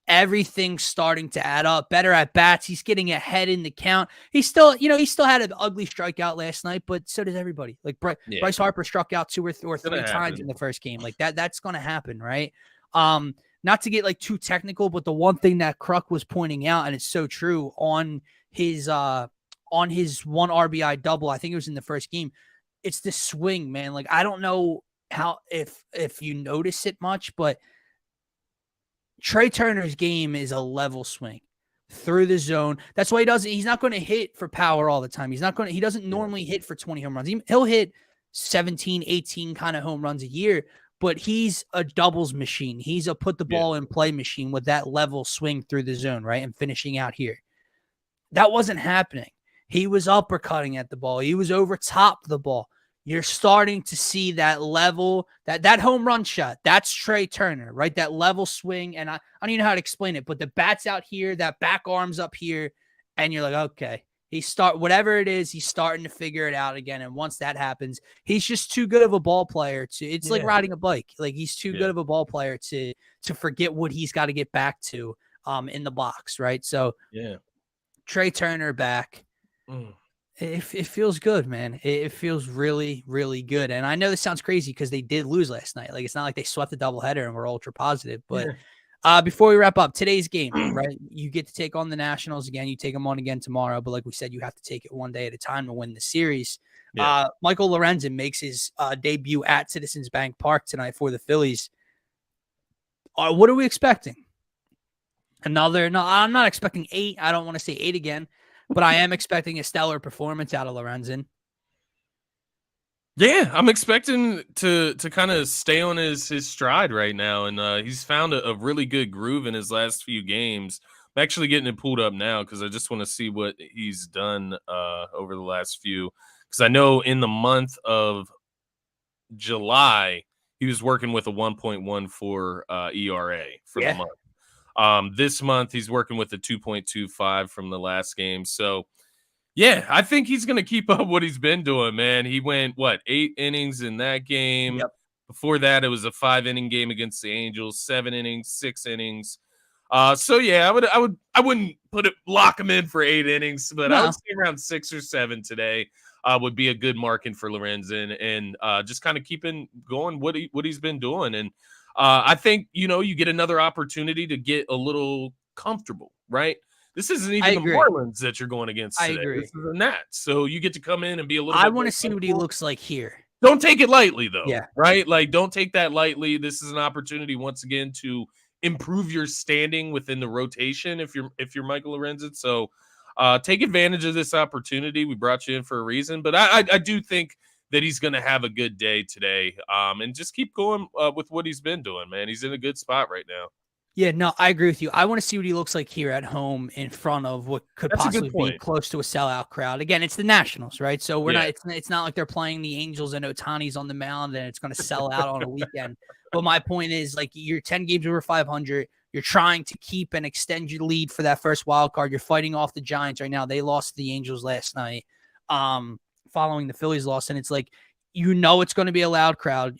Everything's starting to add up. Better at bats. He's getting ahead in the count. He still had an ugly strikeout last night, but so does everybody. Like Bryce Harper struck out 2 or 3 times in the first game. Like that's going to happen, right? Not to get like too technical, but the one thing that Kruk was pointing out, and it's so true on his one RBI double, I think it was in the first game. It's the swing, man. Like, I don't know how, if you notice it much, but Trey Turner's game is a level swing through the zone. That's why he's not going to hit for power all the time. He doesn't normally hit for 20 home runs. He'll hit 17, 18 kind of home runs a year, but he's a doubles machine. He's a put the ball in play machine with that level swing through the zone, right? And finishing out here. That wasn't happening. He was uppercutting at the ball. He was over top the ball. you're starting to see that level, that home run shot. That's Trey Turner, right? That level swing. And I don't even know how to explain it, but the bat's out here, that back arm's up here, and you're like, okay, whatever it is, he's starting to figure it out again. And once that happens, he's just too good of a ball player it's like riding a bike. Like he's too good of a ball player to forget what he's got to get back to in the box, right? So Trey Turner back. It feels good, man. It feels really, really good. And I know this sounds crazy because they did lose last night. Like, it's not like they swept the doubleheader and we're ultra positive. But before we wrap up, today's game, right? You get to take on the Nationals again. You take them on again tomorrow. But like we said, you have to take it one day at a time to win the series. Michael Lorenzen makes his debut at Citizens Bank Park tonight for the Phillies. What are we expecting? No, I'm not expecting 8. I don't want to say 8 again. But I am expecting a stellar performance out of Lorenzen. Yeah, I'm expecting to kind of stay on his stride right now, and he's found a really good groove in his last few games. I'm actually getting it pulled up now because I just want to see what he's done over the last few. Because I know in the month of July he was working with a 1.14 ERA for the month. This month he's working with a 2.25 from the last game. So yeah, I think he's going to keep up what he's been doing, man. He went 8 innings in that game. Before that, it was a 5-inning game against the Angels, 7 innings, 6 innings. So yeah, I wouldn't lock him in for 8 innings, but I would say around 6 or 7 today would be a good marking for Lorenzen, and just kind of keeping going what he's been doing. And I think, you get another opportunity to get a little comfortable, right? This isn't even the Marlins that you're going against today. This is the Nats. So you get to come in and be a little bit. I want to see what he looks like here. Don't take it lightly, though. Right? Like, don't take that lightly. This is an opportunity once again to improve your standing within the rotation if you're Michael Lorenzen. So take advantage of this opportunity. We brought you in for a reason, but I do think that he's going to have a good day today, and just keep going with what he's been doing, man. He's in a good spot right now. Yeah, no, I agree with you. I want to see what he looks like here at home in front of what could possibly be close to a sellout crowd. Again, it's the Nationals, right? So we're not. It's not like they're playing the Angels and Ohtani's on the mound and it's going to sell out on a weekend. But my point is, like, you're 10 games over 500. You're trying to keep and extend your lead for that first wild card. You're fighting off the Giants right now. They lost to the Angels last night, following the Phillies loss, and it's like it's going to be a loud crowd.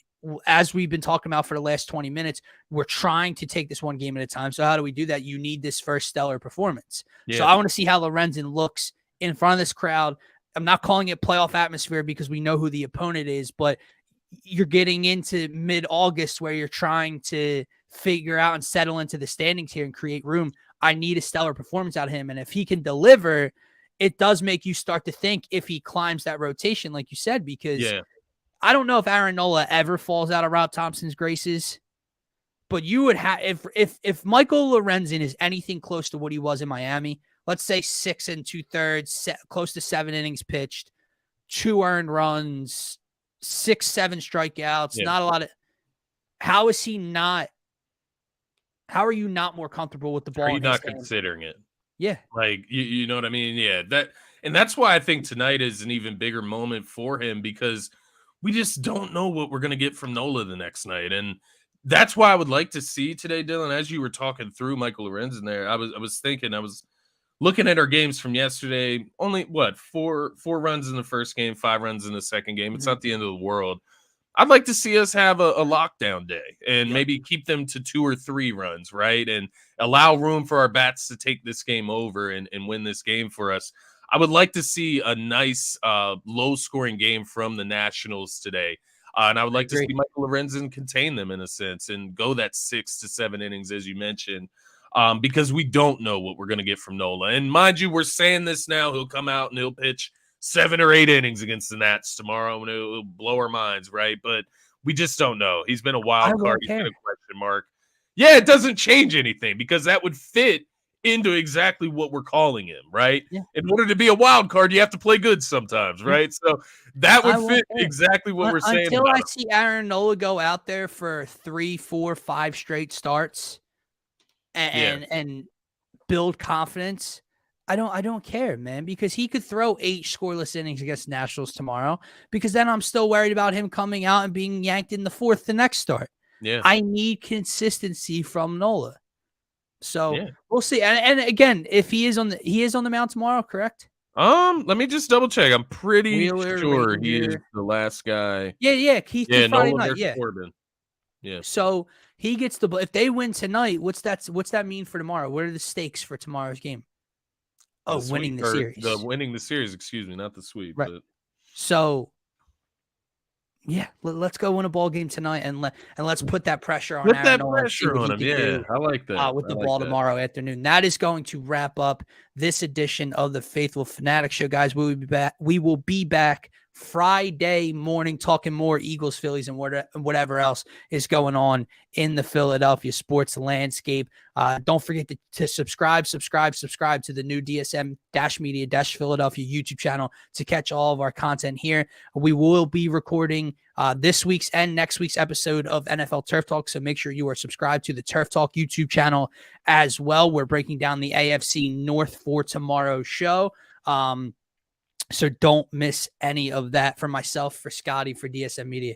As we've been talking about for the last 20 minutes, we're trying to take this one game at a time. So how do we do that? You need this first stellar performance. So I want to see how Lorenzen looks in front of this crowd. I'm not calling it playoff atmosphere because we know who the opponent is, but you're getting into mid-August where you're trying to figure out and settle into the standings here and create room. I need a stellar performance out of him. And if he can deliver, it does make you start to think if he climbs that rotation, like you said, because I don't know if Aaron Nola ever falls out of Rob Thompson's graces, but you would have if Michael Lorenzen is anything close to what he was in Miami, let's say 6 2/3, close to 7 innings pitched, 2 earned runs, 6, 7 strikeouts, not a lot of. How is he not? How are you not more comfortable with the ball? Are you not considering it? Yeah, like you know what I mean. Yeah, that's why I think tonight is an even bigger moment for him because we just don't know what we're going to get from Nola the next night. And that's why I would like to see today, Dylan, as you were talking through Michael Lorenzen there, I was thinking, I was looking at our games from yesterday, only 4 runs in the first game, 5 runs in the second game. It's not the end of the world. I'd like to see us have a lockdown day and maybe keep them to 2 or 3 runs, right? And allow room for our bats to take this game over and win this game for us. I would like to see a nice low-scoring game from the Nationals today. And I would like to see Michael Lorenzen contain them in a sense and go that 6 to 7 innings, as you mentioned, because we don't know what we're going to get from Nola. And mind you, we're saying this now. He'll come out and he'll pitch 7 or 8 innings against the Nats tomorrow, and it'll blow our minds, right? But we just don't know. He's been a wild card. He's been a question mark. Yeah, it doesn't change anything because that would fit into exactly what we're calling him, right? Yeah. In order to be a wild card, you have to play good sometimes, right? So that would fit exactly what we're saying. Until I see Aaron Nola go out there for 3, 4, 5 straight starts and build confidence, I don't care, man, because he could throw 8 scoreless innings against Nationals tomorrow, because then I'm still worried about him coming out and being yanked in the 4th the next start. Yeah. I need consistency from Nola. So Yeah. we'll see. And again, if he is on the mound tomorrow, correct? Let me just double check. I'm pretty Wheeler, sure he is Ranger. the last guy. Yeah. He's the Yeah, Friday Nola night. versus Yeah. Corbin. Yeah. So he gets the, if they win tonight, what's that mean for tomorrow? What are the stakes for tomorrow's game? Oh, The sweep, winning the or the series. winning the series, excuse me, not the sweep, Right. but So yeah, let's go win a ball game tonight, and let's put that pressure on put Aaron that Nola and see pressure what on he him. can Yeah, do I like that. with I the like ball that. tomorrow afternoon. That is going to wrap up this edition of the Faithful Fanatics Show, guys. We will be back Friday morning talking more Eagles, Phillies, and whatever else is going on in the Philadelphia sports landscape. Don't forget to subscribe to the new DSM-Media Philadelphia YouTube channel to catch all of our content here. We will be recording this week's and next week's episode of NFL Turf Talk, so make sure you are subscribed to the Turf Talk YouTube channel as well. We're breaking down the AFC North for tomorrow's show. So don't miss any of that. For myself, for Scotty, for DSM Media.